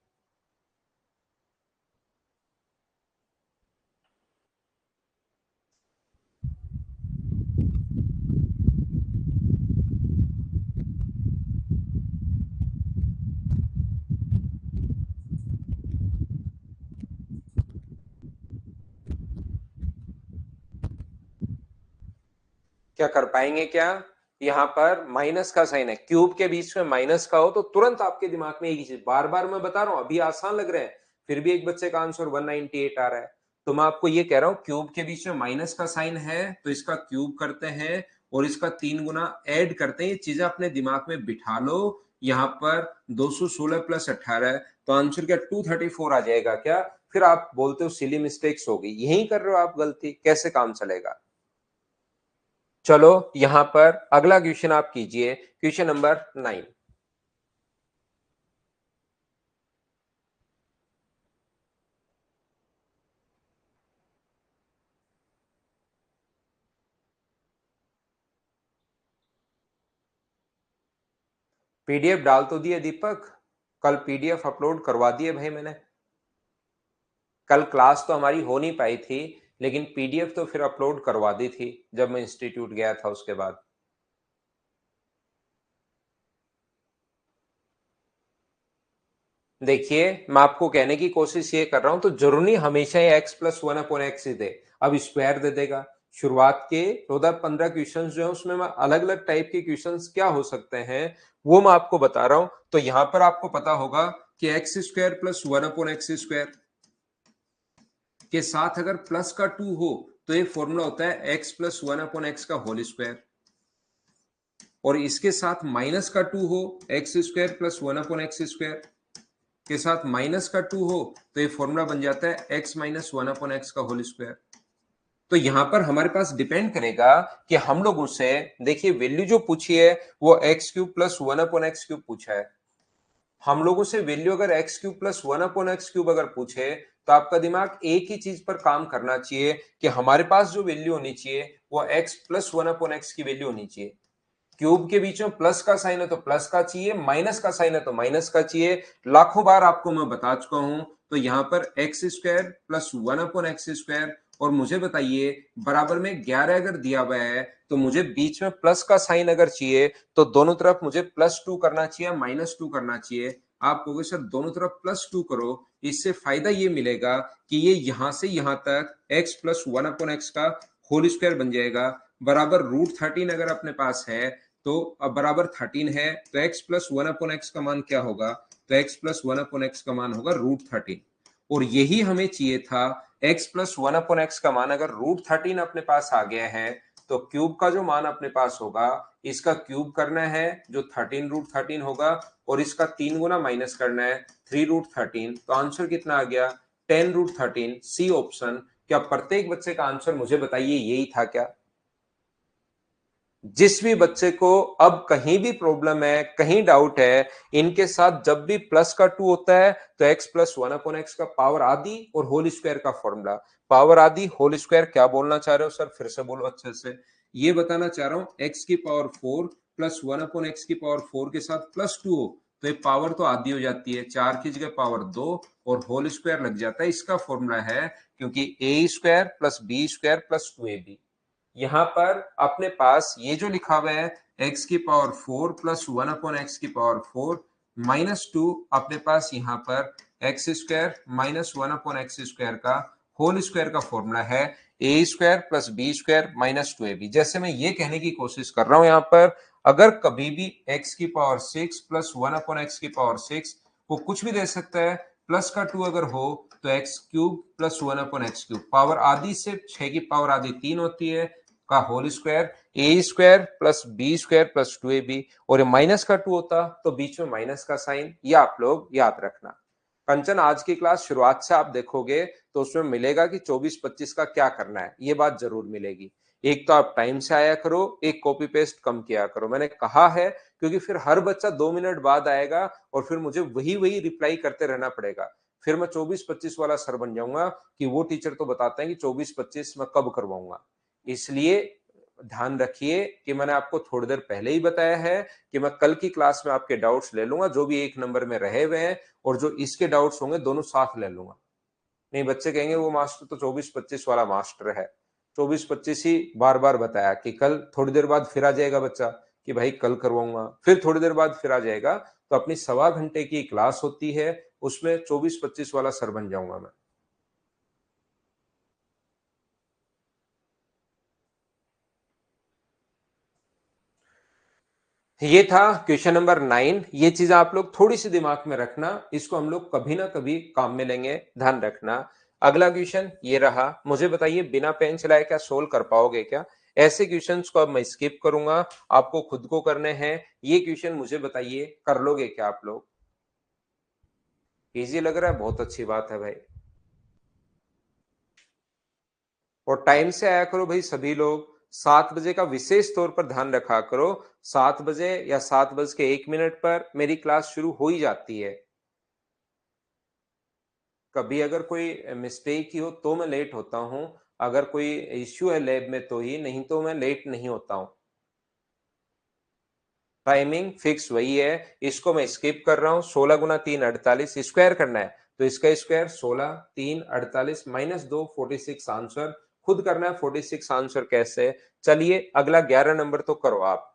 क्या कर पाएंगे क्या? यहाँ पर माइनस का साइन है, क्यूब के बीच में माइनस का हो तो तुरंत आपके दिमाग में एक ही चीज, बार बार मैं बता रहा हूं, अभी आसान लग रहे हैं, फिर भी एक बच्चे का आंसर 198 आ रहा है। तो मैं आपको ये कह रहा हूं, क्यूब के बीच में माइनस का साइन है तो इसका क्यूब करते हैं और इसका 3 गुना ऐड करते हैं। ये चीजें अपने दिमाग में बिठा लो, यहाँ पर 216 प्लस 18, तो आंसर क्या 234 आ जाएगा क्या? फिर आप बोलते हो सिली मिस्टेक्स हो गई, यही कर रहे हो आप गलती, कैसे काम चलेगा? चलो यहां पर अगला क्वेश्चन आप कीजिए, क्वेश्चन नंबर 9। पीडीएफ डाल तो दिए दीपक, कल पीडीएफ अपलोड करवा दिए भाई मैंने। कल क्लास तो हमारी हो नहीं पाई थी, लेकिन पीडीएफ तो फिर अपलोड करवा दी थी जब मैं इंस्टीट्यूट गया था उसके बाद। देखिए मैं आपको कहने की कोशिश ये कर रहा हूं, तो जरूरी नहीं हमेशा ही x plus one upon x ही दे, अब स्क्वायर दे देगा। शुरुआत के 14-15 क्वेश्चन जो है उसमें मैं अलग अलग टाइप के क्वेश्चन क्या हो सकते हैं वो मैं आपको बता रहा हूं। तो यहां पर आपको पता होगा कि x square plus one upon x square के साथ अगर प्लस का 2 हो तो ये फॉर्मूला होता है x plus one upon x का होल स्क्वायर, और इसके साथ माइनस का 2 हो, x square plus one upon x square के साथ माइनस का 2 हो, तो ये फॉर्मूला बन जाता है x minus one upon x का होल स्क्वायर। तो यहां पर हमारे पास डिपेंड करेगा कि हम लोग उससे, देखिए वैल्यू जो पूछी है वो x cube plus one upon x cube पूछा है। हम लोगों से वैल्यू अगर x cube plus one upon x cube अगर पूछे, तो आपका दिमाग एक ही चीज पर काम करना चाहिए कि हमारे पास जो वैल्यू होनी चाहिए वो x plus one upon x की वैल्यू होनी चाहिए। क्यूब के बीच में प्लस का साइन है तो प्लस का चाहिए, माइनस का साइन है तो माइनस का चाहिए। लाखों बार आपको मैं बता चुका हूं। तो यहां पर x square plus one upon x square, और मुझे बताइए बराबर में 11 अगर दिया हुआ है तो मुझे बीच में प्लस का साइन अगर चाहिए तो दोनों तरफ मुझे प्लस टू करना चाहिए, माइनस टू करना चाहिए। आप कहोगे सर दोनों तरफ प्लस टू करो, इससे फायदा ये मिलेगा कि ये यहां से यहां तक x plus one upon x का होल स्क्वायर बन जाएगा, बराबर रूट 13 अगर अपने पास है तो अब बराबर 13 है, तो x plus one upon x का मान क्या होगा? तो x plus one upon x का मान होगा रूट 13, और यही हमें चाहिए था। x plus one upon x का मान अगर रूट 13 अपने पास आ गया है तो क्यूब का जो मान अपने पास होगा इसका क्यूब करना है जो 13 रूट 13 होगा, और इसका 3 गुना माइनस करना है 3 रूट 13, तो आंसर कितना आ गया 10 रूट 13। C option. क्या प्रत्येक बच्चे का आंसर मुझे बताइए यही था क्या? जिस भी बच्चे को अब कहीं भी प्रॉब्लम है, कहीं डाउट है, इनके साथ जब भी प्लस का 2 होता है तो x plus one upon x का पावर आदि और होल स्क्वायर का फॉर्मूला। पावर आदि होल स्क्वायर क्या बोलना चाह रहे हो सर? फिर से बोलो अच्छे से। ये बताना चाह रहा हूं x की power 4 plus one upon x की पावर 4 के साथ प्लस 2 हो तो ये पावर तो आधी हो जाती है, 4 की जगह पावर 2 और होल स्क्वायर लग जाता है। इसका फॉर्मूला है क्योंकि a square plus b square plus 2ab। यहां पर अपने पास ये जो लिखा हुआ है x की power 4 plus one upon x की पावर 4 माइनस 2, अपने पास यहाँ पर x square minus one upon x square का होल स्क्वायर का फॉर्मूला है a square plus b square minus 2ab। जैसे मैं ये कहने की कोशिश कर रहा हूं यहाँ पर, अगर कभी भी x की power 6 plus one upon x की पावर 6 वो कुछ भी दे सकता है, प्लस का 2 अगर हो तो x cube plus one upon x cube, power आधी से 6 की पावर आधी 3 होती है का whole square, a square plus b square plus 2ab, और ये माइनस का 2 होता तो बीच में माइनस का साइन, ये आप लोग याद रखना। कंचन आज की क्लास शुरुआत से आप देखोगे तो उसमें मिलेगा कि 24-25 का क्या करना है, ये बात जरूर मिलेगी। एक तो आप टाइम से आया करो, एक कॉपी पेस्ट कम किया करो, मैंने कहा है, क्योंकि फिर हर बच्चा 2 मिनट बाद आएगा और फिर मुझे वही वही रिप्लाई करते रहना पड़ेगा। फिर मैं 24-25 वाला सर बन जाऊंगा कि वो टीचर तो बताते हैं कि 24-25 मैं कब करवाऊंगा। इसलिए ध्यान रखिए कि मैंने आपको थोड़ी देर पहले ही बताया है कि मैं कल की क्लास में आपके डाउट्स ले लूंगा जो भी एक नंबर में रहे हुए हैं, और जो इसके डाउट्स होंगे दोनों साथ ले लूंगा। नहीं बच्चे कहेंगे वो मास्टर तो 24-25 वाला मास्टर है, 24-25 ही बार बार बताया कि कल, थोड़ी देर बाद फिर आ जाएगा बच्चा कि भाई कल करवाऊंगा, फिर थोड़ी देर बाद फिर आ जाएगा। तो अपनी सवा घंटे की क्लास होती है, उसमें 24-25 वाला सर बन जाऊंगा मैं। ये था क्वेश्चन नंबर 9। ये चीज आप लोग थोड़ी सी दिमाग में रखना, इसको हम लोग कभी ना कभी काम में लेंगे, ध्यान रखना। अगला क्वेश्चन ये रहा, मुझे बताइए बिना पेन चलाए क्या सोल्व कर पाओगे क्या? ऐसे क्वेश्चंस को अब मैं स्किप करूंगा, आपको खुद को करने हैं। ये क्वेश्चन मुझे बताइए, कर लोगे क्या आप लोग? इजी लग रहा है? बहुत अच्छी बात है भाई। और टाइम से आया करो भाई सभी लोग। 7 बजे का विशेष तौर पर ध्यान रखा करो। 7 बजे या 7 बज के 1 मिनट पर मेरी क्लास शुरू हो ही जाती है। कभी अगर कोई मिस्टेक ही हो तो मैं लेट होता हूं, अगर कोई इश्यू है लैब में तो ही, नहीं तो मैं लेट नहीं होता हूं। टाइमिंग फिक्स वही है। इसको मैं स्किप कर रहा हूं। 16 × 3 = 48, स्क्वायर करना है तो इसका स्क्वायर 16 × 3 = 48 -2 46 आंसर। खुद करना है 46 आंसर कैसे। चलिए अगला 11 नंबर तो करो आप।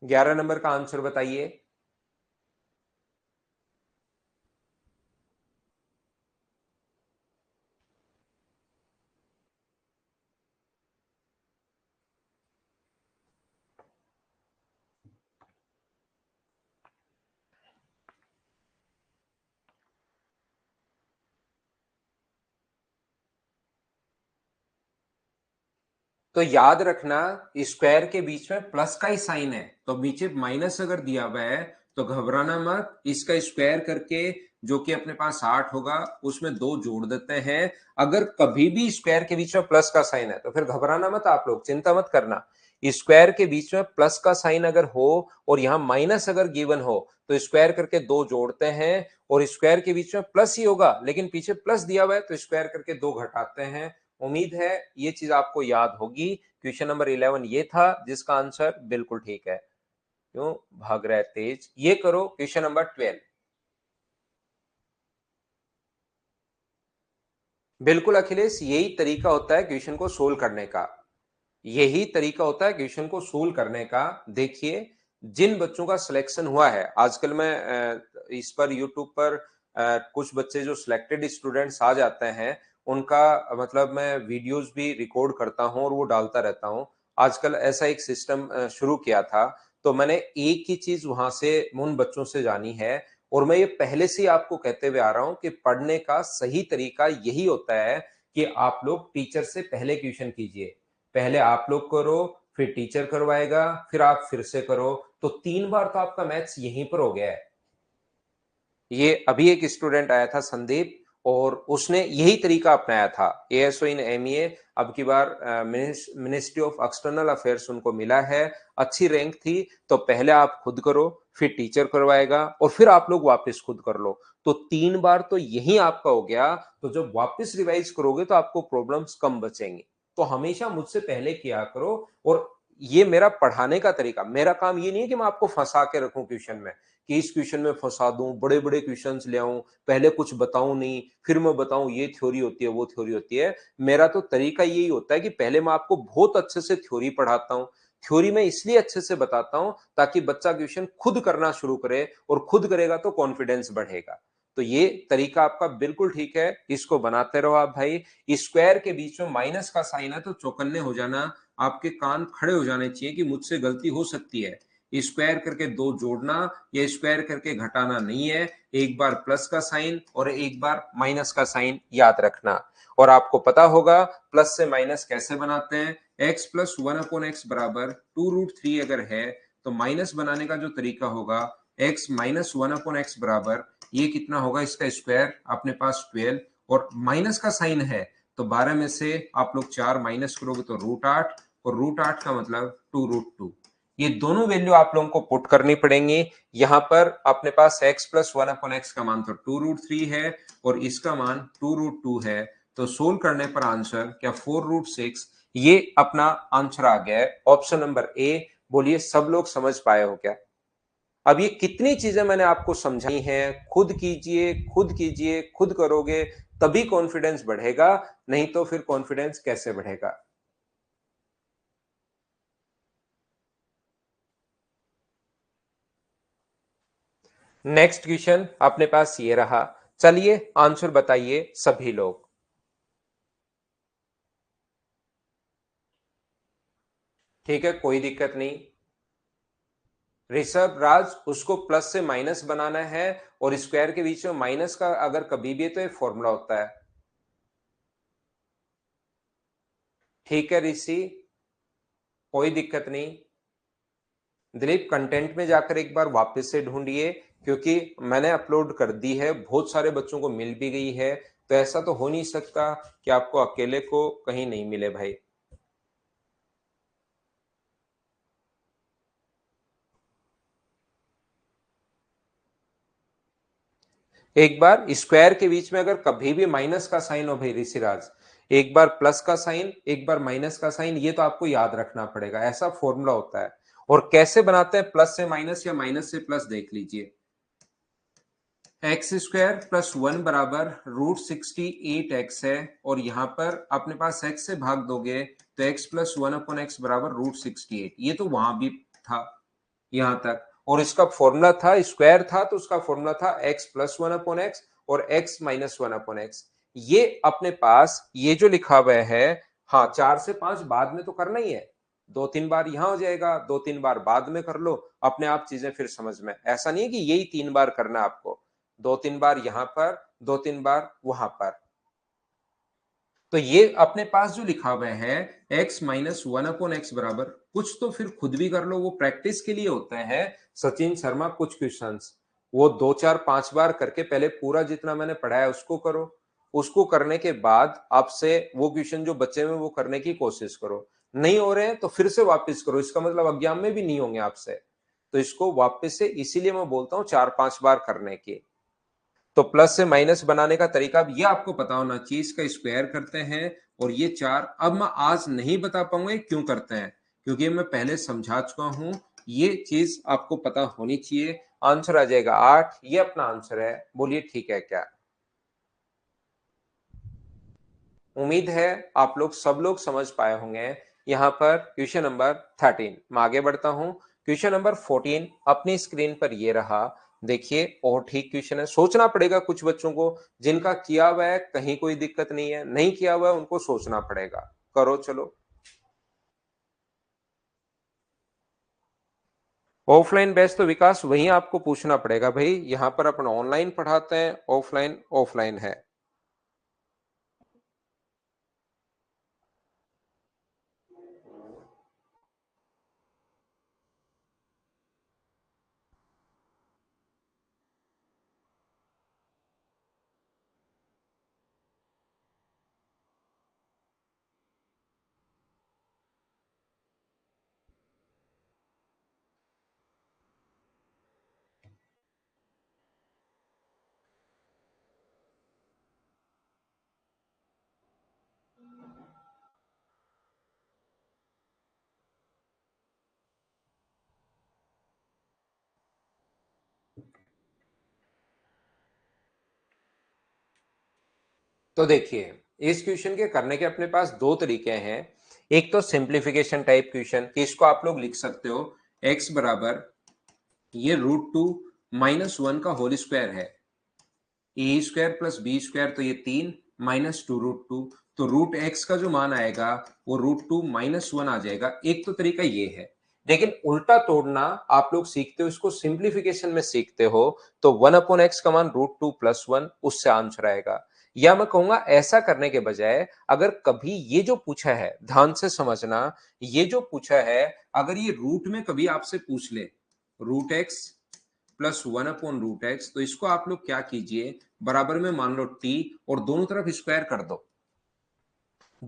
11 नंबर का आंसर बताइए। तो याद रखना, स्क्वायर के बीच में प्लस का ही साइन है, तो नीचे माइनस अगर दिया हुआ है तो घबराना मत। इसका स्क्वायर करके जो कि अपने पास 8 होगा, उसमें 2 जोड़ देते हैं। अगर कभी भी स्क्वायर के बीच में प्लस का साइन है तो फिर घबराना मत, आप लोग चिंता मत करना। स्क्वायर के बीच में प्लस का साइन अगर हो और यहां माइनस अगर गिवन हो तो स्क्वायर करके 2 जोड़ते हैं, और स्क्वायर के बीच में प्लस ही होगा लेकिन पीछे प्लस दिया हुआ है तो स्क्वायर करके 2 घटाते हैं। उम्मीद है ये चीज आपको याद होगी। क्वेश्चन नंबर 11 ये था जिसका आंसर बिल्कुल ठीक है। क्यों भाग रहा है तेज? ये करो क्वेश्चन नंबर 12। बिल्कुल अखिलेश, यही तरीका होता है क्वेश्चन को सोल्व करने का। यही तरीका होता है क्वेश्चन को सोल्व करने का। देखिए, जिन बच्चों का सिलेक्शन हुआ है आजकल, मैं इस पर यूट्यूब पर कुछ बच्चे जो सिलेक्टेड स्टूडेंट्स आ जाते हैं उनका मतलब मैं वीडियोस भी रिकॉर्ड करता हूं और वो डालता रहता हूं। आजकल ऐसा एक सिस्टम शुरू किया था, तो मैंने एक ही चीज वहां से उन बच्चों से जानी है, और मैं ये पहले से ही आपको कहते हुए आ रहा हूं कि पढ़ने का सही तरीका यही होता है कि आप लोग टीचर से पहले क्वेश्चन कीजिए। पहले आप लोग करो, फिर टीचर करवाएगा, फिर आप फिर से करो, तो 3 बार तो आपका मैथ्स यहीं पर हो गया है। ये अभी एक स्टूडेंट आया था संदीप, और उसने यही तरीका अपनाया था। एएसओ इन एमईए अब की बार मिनिस्ट्री ऑफ एक्सटर्नल अफेयर्स उनको मिला है, अच्छी रैंक थी। तो पहले आप खुद करो, फिर टीचर करवाएगा, और फिर आप लोग वापस खुद कर लो। तो 3 बार तो यही आपका हो गया। तो जब वापस रिवाइज करोगे तो आपको प्रॉब्लम्स कम बचेंगी। तो हमेशा मुझसे पहले किया करो। और ये मेरा पढ़ाने का तरीका, मेरा काम ये नहीं है कि मैं आपको फंसा के रखूं क्वेश्चन में, कि इस क्वेश्चन में फंसा दूं, बड़े बड़े क्वेश्चन ले आऊं, पहले कुछ बताऊं नहीं, फिर मैं बताऊं ये थ्योरी होती है वो थ्योरी होती है। मेरा तो तरीका यही होता है कि पहले मैं आपको बहुत अच्छे से थ्योरी पढ़ाता हूं। थ्योरी में इसलिए अच्छे से बताता हूं ताकि बच्चा क्वेश्चन खुद करना शुरू करे, और खुद करेगा तो कॉन्फिडेंस बढ़ेगा। तो ये तरीका आपका बिल्कुल ठीक है, इसको बनाते रहो आप भाई। स्क्वायर के बीच में माइनस का साइन है तो चौकन्ने हो जाना, आपके कान खड़े हो जाने चाहिए कि मुझसे गलती हो सकती है। स्क्वायर करके 2 जोड़ना या स्क्वायर करके घटाना नहीं है। एक बार प्लस का साइन और एक बार माइनस का साइन याद रखना। और आपको पता होगा प्लस से माइनस कैसे बनाते हैं। x प्लस 1/x बराबर 2√3 अगर है तो माइनस बनाने का जो तरीका होगा, x माइनस 1/x बराबर, ये कितना होगा, इसका स्क्वायर अपने पास 12, और माइनस का साइन है तो 12 में से आप लोग 4 माइनस करोगे तो √8, और √8 का मतलब 2√2। ये दोनों वैल्यू आप लोगों को पुट करनी पड़ेंगी। यहां पर अपने पास x प्लस 1/x का मान तो 2√3 है और इसका मान 2√2 है। तो सोल्व करने पर आंसर क्या 4√6, ये अपना आंसर आ गया है, ऑप्शन नंबर ए। बोलिए सब लोग समझ पाए हो क्या? अब ये कितनी चीजें मैंने आपको समझाई हैं, खुद कीजिए, खुद कीजिए, खुद करोगे तभी कॉन्फिडेंस बढ़ेगा, नहीं तो फिर कॉन्फिडेंस कैसे बढ़ेगा? नेक्स्ट क्वेश्चन अपने पास ये रहा। चलिए आंसर बताइए सभी लोग। ठीक है, कोई दिक्कत नहीं। ऋषभ राज, उसको प्लस से माइनस बनाना है और स्क्वायर के बीच में माइनस का अगर कभी भी है तो ये फॉर्मूला होता है। ठीक है ऋषि, कोई दिक्कत नहीं। दिलीप, कंटेंट में जाकर एक बार वापस से ढूंढिए, क्योंकि मैंने अपलोड कर दी है, बहुत सारे बच्चों को मिल भी गई है, तो ऐसा तो हो नहीं सकता कि आपको अकेले को कहीं नहीं मिले भाई। एक बार स्क्वायर के बीच में अगर कभी भी माइनस का साइन हो भाई ऋषिराज, एक बार प्लस का साइन एक बार माइनस का साइन, ये तो आपको याद रखना पड़ेगा, ऐसा फॉर्मूला होता है। और कैसे बनाते हैं प्लस से माइनस या माइनस से प्लस, देख लीजिए। एक्स स्क्वायर प्लस वन बराबर √68x है, और यहां पर अपने पास x से भाग दोगे तो x plus one upon x बराबर √68, ये तो वहां भी था यहां तक। और इसका फॉर्मूला था, स्क्वायर था तो उसका फॉर्मूला था x plus one upon x और x minus one upon x. ये अपने पास ये जो लिखा हुआ है, हाँ 4 से 5 बाद में तो करना ही है, 2-3 बार यहां हो जाएगा, 2-3 बार बाद में कर लो, अपने आप चीजें फिर समझ में। ऐसा नहीं है कि यही 3 बार करना है आपको, 2-3 बार यहां पर, 2-3 बार वहां पर। तो ये अपने पास जो लिखा हुआ है x minus one upon x बराबर, कुछ तो फिर खुद भी कर लो, वो प्रैक्टिस के लिए होता है। सचिन शर्मा, कुछ क्वेश्चंस वो 2-4-5 बार करके पहले पूरा जितना मैंने पढ़ाया उसको करो, उसको करने के बाद आपसे वो क्वेश्चन जो बचे हुए वो करने की कोशिश करो। नहीं हो रहे हैं तो फिर से वापस करो, इसका मतलब एग्जाम में भी नहीं होंगे आपसे, तो इसको वापस से, इसीलिए मैं बोलता हूँ 4-5 बार करने की। तो प्लस से माइनस बनाने का तरीका अब ये आपको पता होना चाहिए, इसका स्क्वायर करते हैं और ये 4। अब मैं आज नहीं बता पाऊंगा क्यों करते हैं, क्योंकि मैं पहले समझा चुका हूं, ये चीज आपको पता होनी चाहिए। आंसर आ जाएगा 8, ये अपना आंसर है, बोलिए ठीक है क्या? उम्मीद है आप लोग सब लोग समझ पाए होंगे। यहां पर क्वेश्चन नंबर 13 मैं आगे बढ़ता हूं। क्वेश्चन नंबर 14 अपनी स्क्रीन पर ये रहा, देखिए और ठीक क्वेश्चन है, सोचना पड़ेगा कुछ बच्चों को, जिनका किया हुआ है कहीं कोई दिक्कत नहीं है, नहीं किया हुआ है उनको सोचना पड़ेगा। करो चलो। ऑफलाइन बेस्ट तो विकास वहीं आपको पूछना पड़ेगा भाई, यहां पर अपन ऑनलाइन पढ़ाते हैं, ऑफलाइन ऑफलाइन है। तो देखिए, इस क्वेश्चन के करने के अपने पास दो तरीके हैं। एक तो सिंप्लीफिकेशन टाइप क्वेश्चन, कि इसको आप लोग लिख सकते हो x बराबर ये √2 - 1 का होल स्क्वायर है, a square plus b square, तो ये 3 माइनस टू √2, तो रूट एक्स का जो मान आएगा वो √2 - 1 आ जाएगा। एक तो तरीका ये है, लेकिन उल्टा तोड़ना आप लोग सीखते हो, इसको सिंप्लीफिकेशन में सीखते हो, तो 1/x का मान √2 + 1, उससे आंसर आएगा। या मैं कहूंगा ऐसा करने के बजाय, अगर कभी ये जो पूछा है, ध्यान से समझना, ये जो पूछा है, अगर ये रूट में कभी आपसे पूछ ले √x + 1/√x, तो इसको आप लोग क्या कीजिए, बराबर में मान लो t, और दोनों तरफ स्क्वायर कर दो।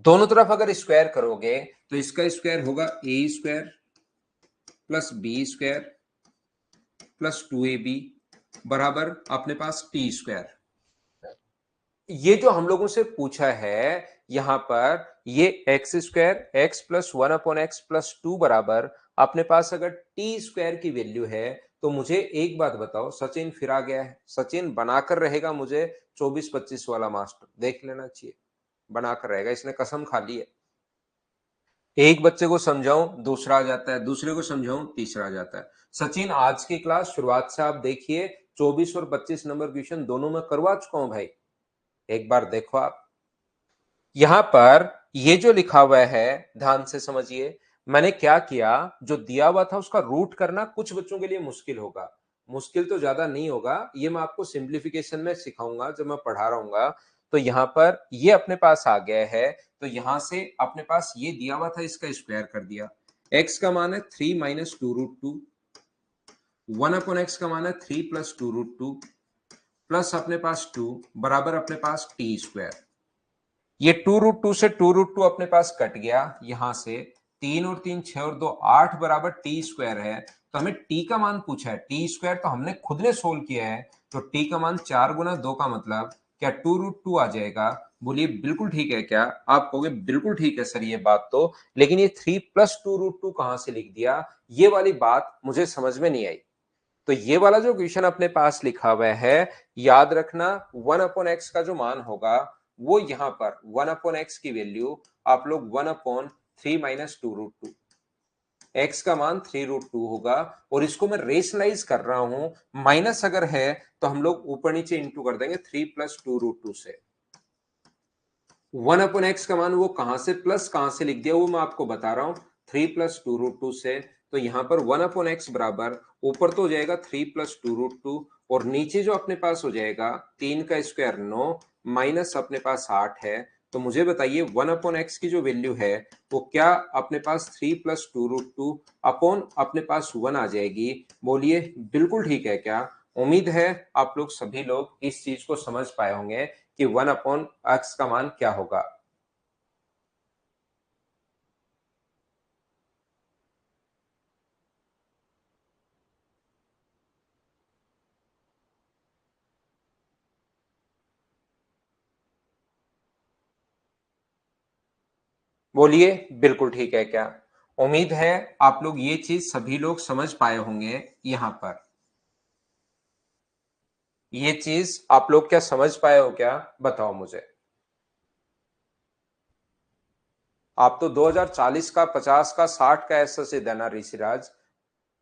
दोनों तरफ अगर स्क्वायर करोगे तो इसका स्क्वायर होगा a² + b² + 2ab बराबर अपने पास t²। ये जो हम लोगों से पूछा है यहां पर, ये x² x + 1/x + 2 बराबर अपने पास अगर t² की वैल्यू है, तो मुझे एक बात बताओ, सचिन फिर आ गया है, सचिन बनाकर रहेगा मुझे 24-25 वाला मास्टर, देख लेना चाहिए, बनाकर रहेगा, इसने कसम खा ली है। एक बच्चे को समझाऊं दूसरा आ जाता है, दूसरे को समझाऊं तीसरा आ जाता है। सचिन, आज की क्लास शुरुआत से आप देखिए, 24 और 25 नंबर क्वेश्चन दोनों में करवा चुका हूं भाई, एक बार देखो आप। यहां पर ये जो लिखा हुआ है ध्यान से समझिए, मैंने क्या किया, जो दिया हुआ था उसका रूट करना कुछ बच्चों के लिए मुश्किल होगा, मुश्किल तो ज्यादा नहीं होगा, ये मैं आपको सिंप्लीफिकेशन में सिखाऊंगा जब मैं पढ़ा रहूंगा। तो यहाँ पर ये अपने पास आ गया है, तो यहां से अपने पास ये दिया हुआ था, इसका स्क्वायर कर दिया। x का मान है 3 minus two root to, 1/x का मान है 3 plus two root two, plus अपने पास 2 बराबर अपने पास टी स्क्वायर। ये टू रूट टू से टू रूट टू अपने पास कट गया, यहां से 3 और 3 6 और 2 8 बराबर टी स्क्वायर है। तो हमें टी का मान पूछा है, टी स्क्वायर तो हमने खुद ने सोल्व किया है, तो टी का मान 4 गुना 2 का मतलब क्या टू रूट टू आ जाएगा। बोलिए बिल्कुल ठीक है क्या? आप कहोगे बिल्कुल ठीक है सर ये बात तो, लेकिन ये 3 प्लस टू रूट टू कहां से लिख दिया, ये वाली बात मुझे समझ में नहीं आई। तो ये वाला जो क्वेश्चन अपने पास लिखा हुआ है, याद रखना 1/x का जो मान होगा वो यहां पर 1/x की वैल्यू आप लोग 1/3 minus two root two, X का मान 3 रूट टू होगा। और इसको मैं रेशनलाइज कर रहा हूं, माइनस अगर है तो हम लोग ऊपर नीचे इंटू कर देंगे 3 प्लस टू रूट टू से। 1/x का मान वो कहां से प्लस कहां से लिख दिया वो मैं आपको बता रहा हूं, 3 प्लस टू रूट टू से। तो यहां पर 1/x बराबर ऊपर तो हो जाएगा 3 प्लस टू रूट टू, और नीचे जो अपने पास हो जाएगा 3 का स्क्वायर 9 माइनस अपने पास 8 है। तो मुझे बताइए 1/x की जो वैल्यू है वो क्या अपने पास 3 plus two root two upon अपने पास 1 आ जाएगी। बोलिए बिल्कुल ठीक है क्या? उम्मीद है आप लोग सभी लोग इस चीज को समझ पाए होंगे कि 1/x का मान क्या होगा। बोलिए बिल्कुल ठीक है क्या? उम्मीद है आप लोग ये चीज सभी लोग समझ पाए होंगे। यहां पर ये चीज आप लोग क्या समझ पाए हो क्या? बताओ मुझे। आप तो 2040 का 50 का 60 का ऐसा से देना ऋषिराज,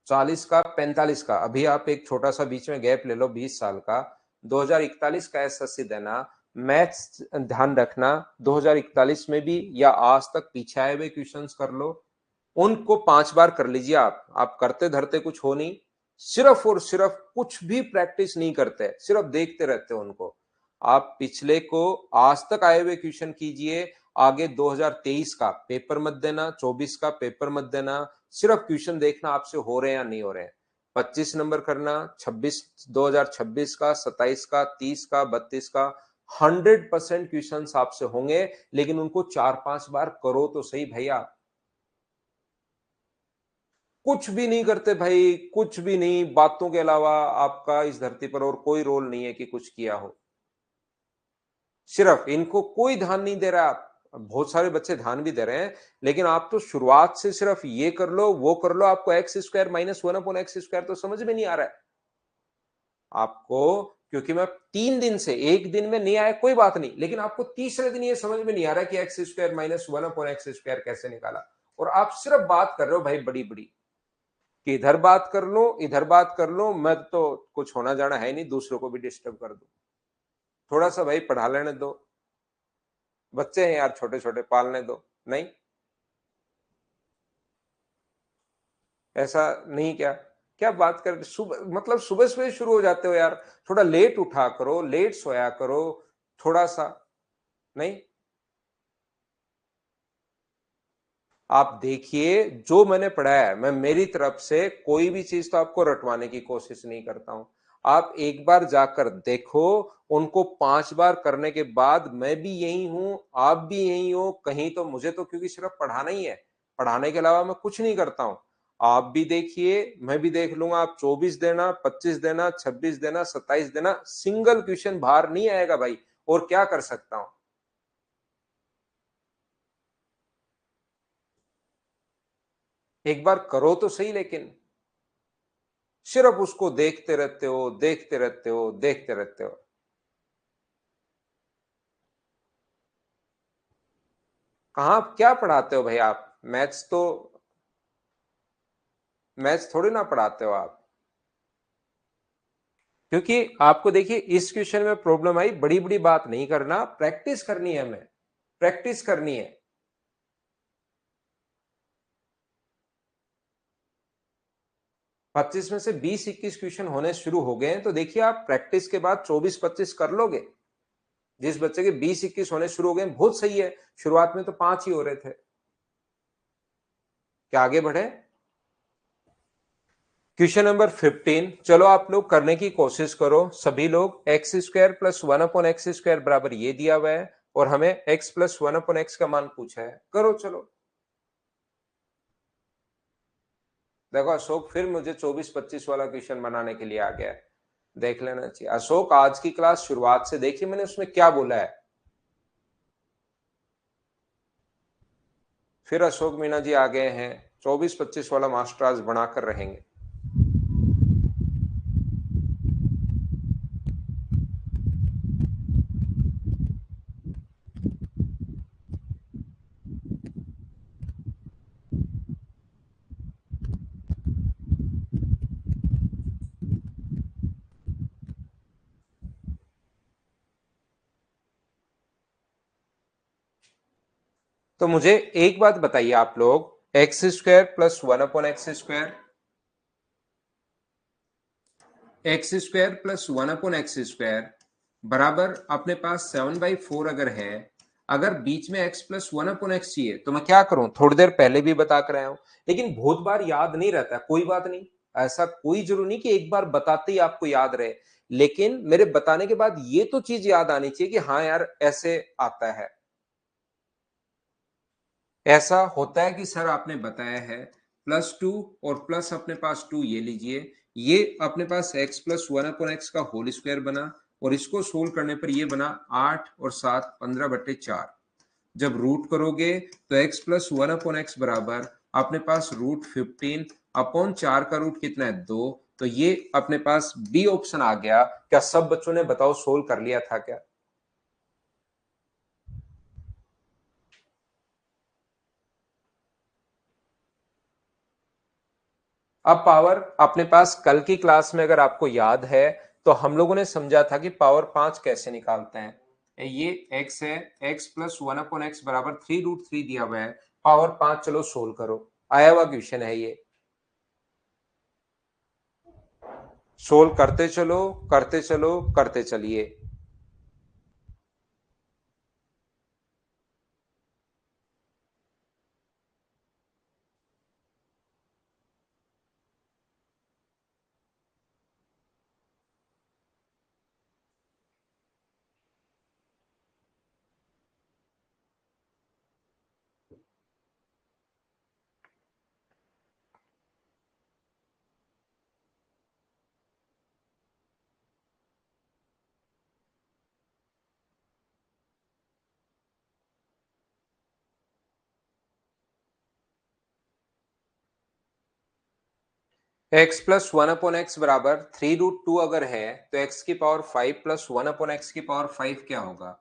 40 का 45 का, अभी आप एक छोटा सा बीच में गैप ले लो 20 साल का, 2041 का एसएससी देना। मैथ्स ध्यान रखना 2041 में भी या आज तक पीछे आए हुए क्वेश्चंस कर लो, उनको 5 बार कर लीजिए। आप करते धरते कुछ हो नहीं, सिर्फ और सिर्फ कुछ भी प्रैक्टिस नहीं करते, सिर्फ देखते रहते हो उनको। आप पिछले को आज तक आए हुए क्वेश्चन कीजिए, आगे 2023 का पेपर मत देना, 24 का पेपर मत देना, सिर्फ क्वेश्चन देखना आपसे हो रहे हैं या नहीं हो रहे हैं। 25 नंबर करना, 26 2026 का, 27 का, 30 का, 32 का, 100% क्वेश्चन आपसे होंगे, लेकिन उनको 4-5 बार करो तो सही भैया। कुछ भी नहीं करते भाई, कुछ भी नहीं, बातों के अलावा आपका इस धरती पर और कोई रोल नहीं है कि कुछ किया हो। सिर्फ इनको कोई ध्यान नहीं दे रहा। आप बहुत सारे बच्चे ध्यान भी दे रहे हैं, लेकिन आप तो शुरुआत से सिर्फ ये कर लो वो कर लो, आपको एक्स स्क्वायर माइनस 1/x² तो समझ में नहीं आ रहा है आपको। क्योंकि मैं 3 दिन से, एक दिन में नहीं आया कोई बात नहीं, लेकिन आपको तीसरे दिन ये समझ में नहीं आ रहा कि x² माइनस 1/x² कैसे निकाला। और आप सिर्फ बात कर रहे हो भाई बड़ी बड़ी, कि इधर बात कर लो इधर बात कर लो, मैं तो कुछ होना जाना है नहीं, दूसरों को भी डिस्टर्ब कर दो। थोड़ा सा भाई पढ़ा लेने दो, बच्चे हैं यार छोटे छोटे, पालने दो। नहीं, ऐसा नहीं क्या? क्या बात कर, सुबह मतलब सुबह सुबह शुरू हो जाते हो यार। थोड़ा लेट उठा करो, लेट सोया करो थोड़ा सा। नहीं, आप देखिए जो मैंने पढ़ाया है, मैं मेरी तरफ से कोई भी चीज तो आपको रटवाने की कोशिश नहीं करता हूं। आप एक बार जाकर देखो, उनको 5 बार करने के बाद मैं भी यही हूं, आप भी यही हो कहीं, तो मुझे तो क्योंकि सिर्फ पढ़ाना ही है, पढ़ाने के अलावा मैं कुछ नहीं करता हूं। आप भी देखिए, मैं भी देख लूंगा, आप 24 देना, 25 देना, 26 देना, 27 देना, सिंगल क्वेश्चन बाहर नहीं आएगा भाई। और क्या कर सकता हूं? एक बार करो तो सही, लेकिन सिर्फ उसको देखते रहते हो, देखते रहते हो, देखते रहते हो। कहाँ क्या पढ़ाते हो भाई आप? मैथ्स तो, मैथ्स थोड़ी ना पढ़ाते हो आप। क्योंकि आपको देखिए इस क्वेश्चन में प्रॉब्लम आई, बड़ी बड़ी बात नहीं करना, प्रैक्टिस करनी है हमें, प्रैक्टिस करनी है। 25 में से 20-21 क्वेश्चन होने शुरू हो गए हैं, तो देखिए आप प्रैक्टिस के बाद 24-25 कर लोगे। जिस बच्चे के 20-21 होने शुरू हो गए बहुत सही है, शुरुआत में तो 5 ही हो रहे थे। क्या आगे बढ़े? क्वेश्चन नंबर 15, चलो आप लोग करने की कोशिश करो सभी लोग। एक्स स्क्वायर प्लस 1/x² बराबर ये दिया हुआ है और हमें x प्लस 1/x का मान पूछा है। करो चलो। देखो अशोक फिर मुझे 24-25 वाला क्वेश्चन बनाने के लिए आ गया है, देख लेना चाहिए। अशोक आज की क्लास शुरुआत से देखिए मैंने उसमें क्या बोला है। फिर अशोक मीणा जी आ गए हैं, 24-25 वाला मास्टर आज बनाकर रहेंगे। तो मुझे एक बात बताइए आप लोग, x² plus 1/x², x² plus 1/x² बराबर अपने पास 7/4 अगर है, अगर बीच में x प्लस 1/x चाहिए तो मैं क्या करूं? थोड़ी देर पहले भी बता कर आया हूं, लेकिन बहुत बार याद नहीं रहता। कोई बात नहीं, ऐसा कोई जरूरी नहीं कि एक बार बताते ही आपको याद रहे, लेकिन मेरे बताने के बाद ये तो चीज याद आनी चाहिए कि हाँ यार ऐसे आता है। ऐसा होता है कि सर आपने बताया है +2 और प्लस अपने पास 2 ये लीजिए, ये अपने पास x प्लस 1/x का होल स्क्वायर बना और इसको सोल्व करने पर ये बना 8 और 7 15/4। जब रूट करोगे तो x प्लस 1/x बराबर अपने पास √15 अपॉन 4 का रूट कितना है 2। तो ये अपने पास बी ऑप्शन आ गया। क्या सब बच्चों ने बताओ सोल्व कर लिया था क्या? अब पावर अपने पास कल की क्लास में अगर आपको याद है तो हम लोगों ने समझा था कि पावर 5 कैसे निकालते हैं। ये x है, x प्लस 1/x बराबर 3√3 दिया हुआ है, पावर 5 चलो सोल्व करो। आया हुआ क्वेश्चन है ये, सोल्व करते चलो करते चलो करते चलिए। x प्लस 1/x बराबर 3√2 अगर है तो x की पावर 5 प्लस 1/x की पावर 5 क्या होगा?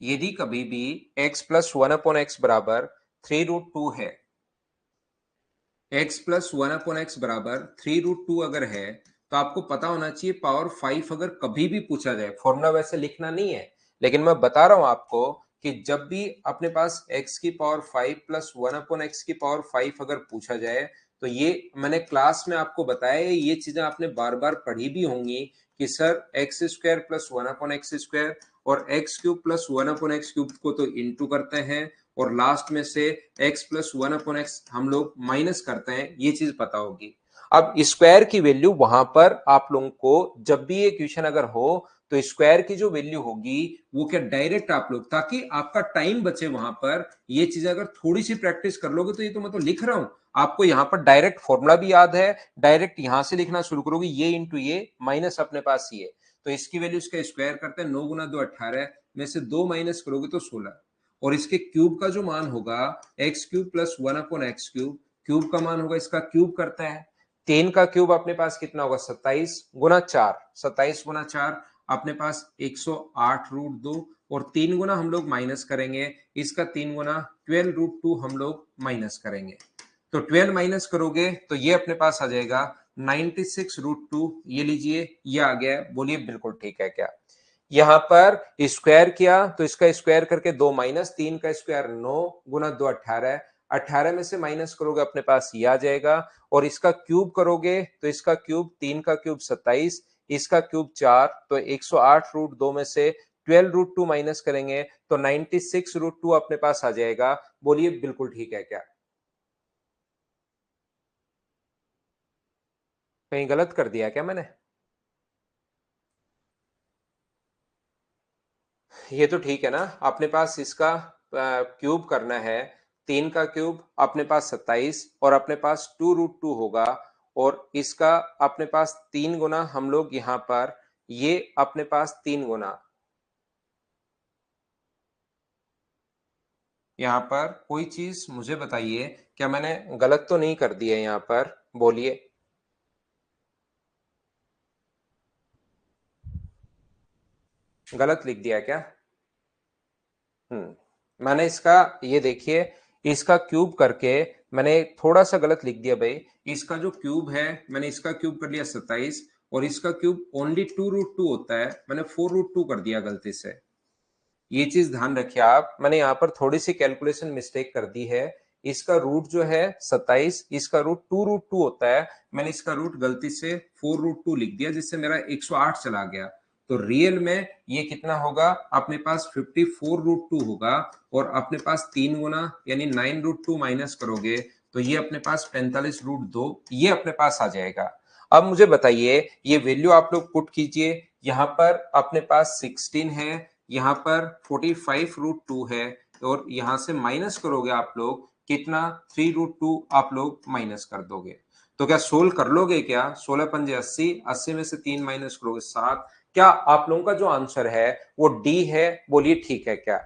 यदि कभी भी x प्लस 1/x बराबर 3√2 है, x प्लस 1/x बराबर 3√2 अगर है तो आपको पता होना चाहिए पावर 5 अगर कभी भी पूछा जाए, फॉर्मूला वैसे लिखना नहीं है लेकिन मैं बता रहा हूं आपको कि जब भी अपने पास x की पावर 5 प्लस 1/x की पावर 5 अगर पूछा जाए तो ये मैंने क्लास में आपको बताया है, ये चीजें आपने बार बार पढ़ी भी होंगी कि सर x² प्लस 1/x² और x³ प्लस 1/x³ को तो इंटू करते हैं और लास्ट में से x प्लस 1/x हम लोग माइनस करते हैं, ये चीज पता होगी। अब स्क्वायर की वैल्यू वहां पर आप लोगों को जब भी ये क्वेश्चन अगर हो तो स्क्वायर की जो वैल्यू होगी वो क्या डायरेक्ट आप लोग, ताकि आपका टाइम बचे वहां पर, ये चीज अगर थोड़ी सी प्रैक्टिस कर लोगे तो ये तो मैं तो लिख रहा हूं, आपको यहाँ पर डायरेक्ट फॉर्मूला भी याद है, डायरेक्ट यहां से लिखना शुरू करोगे, ये इंटू ये माइनस अपने पास ये, तो इसकी वैल्यू इसका स्क्वायर करते हैं 9 गुना 2 18 में से 2 माइनस करोगे तो 16 और इसके क्यूब का जो मान होगा x³ प्लस 1/x³, क्यूब का मान होगा इसका क्यूब करता है 3 का क्यूब अपने पास कितना होगा 27 गुना 4, 27 गुना 4 अपने पास 108√2 और 3 गुना हम लोग माइनस करेंगे, इसका 3 गुना 12√2 हम लोग माइनस करेंगे, तो 12 माइनस करोगे तो ये अपने पास आ जाएगा 96√2। ये लीजिए ये आ गया है, बोलिए बिल्कुल ठीक है क्या? यहां पर स्क्वायर किया तो इसका स्क्वायर करके 2 माइनस 3 का स्क्वायर 9 गुना 2 18, 18 में से माइनस करोगे अपने पास ये आ जाएगा, और इसका क्यूब करोगे तो इसका क्यूब 3 का क्यूब 27, इसका क्यूब 4, तो 108 रूट 2 में से 12 रूट 2 माइनस करेंगे तो 96 रूट 2 अपने पास आ जाएगा। बोलिए बिल्कुल ठीक है क्या? कहीं गलत कर दिया क्या मैंने? ये तो ठीक है ना। अपने पास इसका क्यूब करना है, 3 का क्यूब अपने पास 27, और अपने पास 2 रूट 2 होगा, और इसका अपने पास 3 गुना हम लोग यहाँ पर, ये अपने पास 3 गुना, यहाँ पर कोई चीज मुझे बताइए, क्या मैंने गलत तो नहीं कर दी है यहाँ पर? बोलिए। गलत लिख दिया क्या? मैंने इसका, ये देखिए, इसका क्यूब करके मैंने थोड़ा सा गलत लिख दिया भाई। इसका जो क्यूब है, मैंने इसका क्यूब कर लिया 27, और इसका क्यूब ओनली 2 रूट 2 होता है, मैंने 4 रूट 2 कर दिया गलती से। ये चीज ध्यान रखिए आप, मैंने यहाँ पर थोड़ी सी कैलकुलेशन मिस्टेक कर दी है। इसका रूट जो है 27, इसका रूट 2 रूट 2 होता है, मैंने इसका रूट गलती से 4 रूट 2 लिख दिया, जिससे मेरा 108 चला गया। तो रियल में ये कितना होगा? अपने पास 54 रूट 2 होगा, और अपने पास 3 गुना यानी 9 रूट 2 माइनस करोगे तो ये अपने पास 45 रूट 2 ये अपने पास आ जाएगा। अब मुझे बताइए, ये वैल्यू आप लोग पुट कीजिए। यहाँ पर अपने पास 16 है, यहाँ पर 45 रूट 2 है, और यहां से माइनस करोगे आप लोग कितना? 3 रूट 2 आप लोग माइनस कर दोगे। तो क्या सोल्व कर लोगे क्या? 16 पंजे 80, 80 में से 3 माइनस करोगे 7। क्या आप लोगों का जो आंसर है वो डी है? बोलिए ठीक है क्या?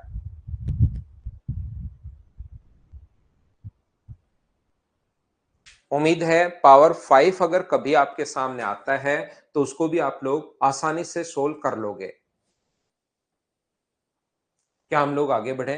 उम्मीद है पावर 5 अगर कभी आपके सामने आता है तो उसको भी आप लोग आसानी से सोल्व कर लोगे। क्या हम लोग आगे बढ़े?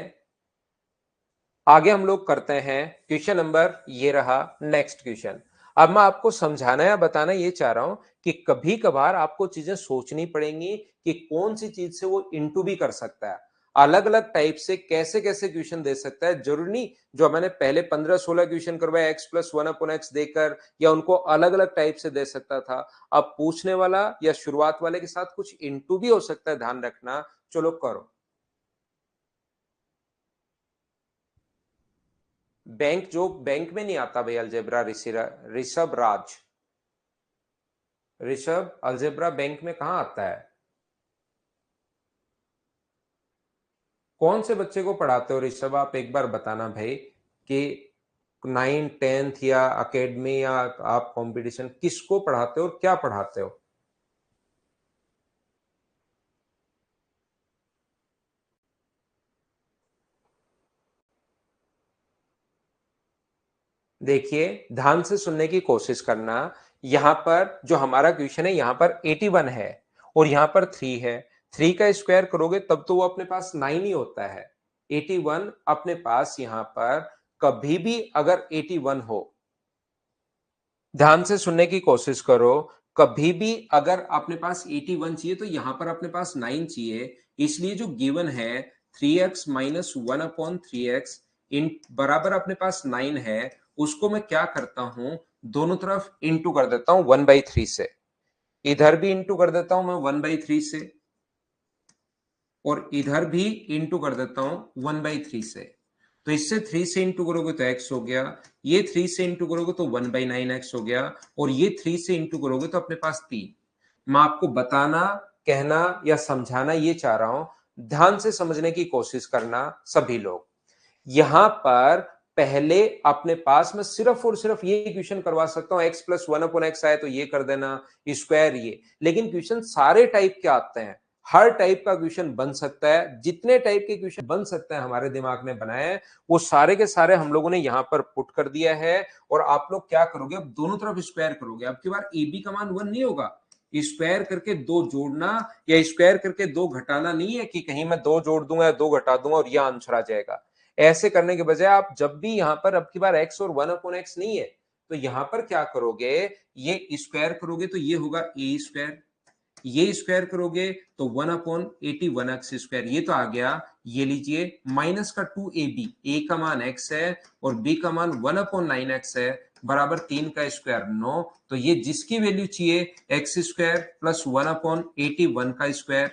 आगे हम लोग करते हैं क्वेश्चन नंबर, ये रहा नेक्स्ट क्वेश्चन। अब मैं आपको समझाना या बताना ये चाह रहा हूं कि कभी कभार आपको चीजें सोचनी पड़ेंगी कि कौन सी चीज से वो इंटू भी कर सकता है, अलग अलग टाइप से कैसे कैसे क्वेश्चन दे सकता है। जरूरी नहीं जो मैंने पहले 15-16 क्वेश्चन करवाया x plus one upon x देकर, या उनको अलग अलग टाइप से दे सकता था। अब पूछने वाला या शुरुआत वाले के साथ कुछ इंटू भी हो सकता है, ध्यान रखना। चलो करो। बैंक जो बैंक में नहीं आता भाई अलजेब्रा, ऋषभ राज, ऋषभ अलजेब्रा बैंक में कहाँ आता है? कौन से बच्चे को पढ़ाते हो ऋषभ? आप एक बार बताना भाई कि 9th 10th या एकेडमी या आप कंपटीशन किसको पढ़ाते हो और क्या पढ़ाते हो? देखिए ध्यान से सुनने की कोशिश करना। यहां पर जो हमारा क्वेश्चन है, यहां पर 81 है और यहां पर 3 है। 3 का स्क्वायर करोगे तब तो वो अपने पास 9 ही होता है। 81 अपने पास यहां पर कभी भी अगर 81 हो, ध्यान से सुनने की कोशिश करो, कभी भी अगर अपने पास 81 चाहिए तो यहां पर अपने पास 9 चाहिए। इसलिए जो गिवन है 3x माइनस 1/3x इन बराबर अपने पास 9 है, उसको मैं क्या करता हूं, दोनों तरफ इंटू कर देता हूं 1/3 से। इधर भी इंटू कर देता हूं मैं 1/3 से, और इधर भी इंटू कर देता हूं 1/3 से। तो इससे 3 से इंटू करोगे तो x हो गया, ये 3 से इंटू करोगे तो 1/9x हो गया, और ये 3 से इंटू करोगे तो अपने पास 3। मैं आपको बताना, कहना या समझाना ये चाह रहा हूं, ध्यान से समझने की कोशिश करना सभी लोग। यहां पर पहले अपने पास मैं सिर्फ और सिर्फ ये क्वेश्चन करवा सकता हूं, x प्लस 1/x आए तो ये कर देना स्क्वायर ये। लेकिन क्वेश्चन सारे टाइप के आते हैं, हर टाइप का क्वेश्चन बन सकता है। जितने टाइप के क्वेश्चन बन सकते हैं हमारे दिमाग में बनाए हैं, वो सारे के सारे हम लोगों ने यहां पर पुट कर दिया है। और आप लोग क्या करोगे, अब दोनों तरफ स्क्वायर करोगे। अब की बार ए बी का मान 1 नहीं होगा, स्क्वायर करके दो जोड़ना या स्क्वायर करके दो घटाना नहीं है कि कहीं मैं दो जोड़ दूंगा या दो घटा दूंगा और यह आंसर आ जाएगा। ऐसे करने के बजाय आप जब भी यहां पर अब की बार x और 1/x नहीं है, तो यहां पर क्या करोगे, ये स्क्वायर करोगे तो ये होगा ए स्क्वायर, ये स्क्वायर करोगे तो 1/81x², ये तो आ गया। ये लीजिए माइनस का 2ab, a का मान x है और b का मान 1/9x है, बराबर 3 का स्क्वायर 9। तो ये जिसकी वैल्यू चाहिए x² प्लस 1/81 का स्क्वायर,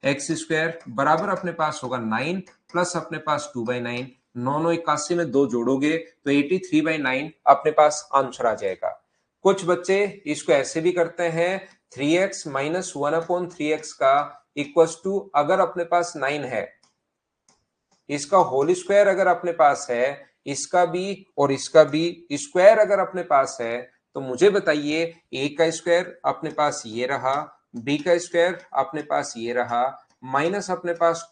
x² बराबर अपने पास होगा 9 प्लस अपने पास 2/9। 9 में 2 जोड़ोगे तो 83/9 अपने पास आंसर आ जाएगा। कुछ बच्चे इसको ऐसे भी करते हैं, 3x माइनस 1/3x का इक्वल्स टू, अगर अपने पास 9 है, इसका होल स्क्वायर अगर अपने पास है, इसका भी और इसका भी स्क्वायर अगर अपने पास है, तो मुझे बताइए a का स्क्वायर अपने पास ये रहा, b का स्क्वायर अपने पास ये रहा, माइनस अपने पास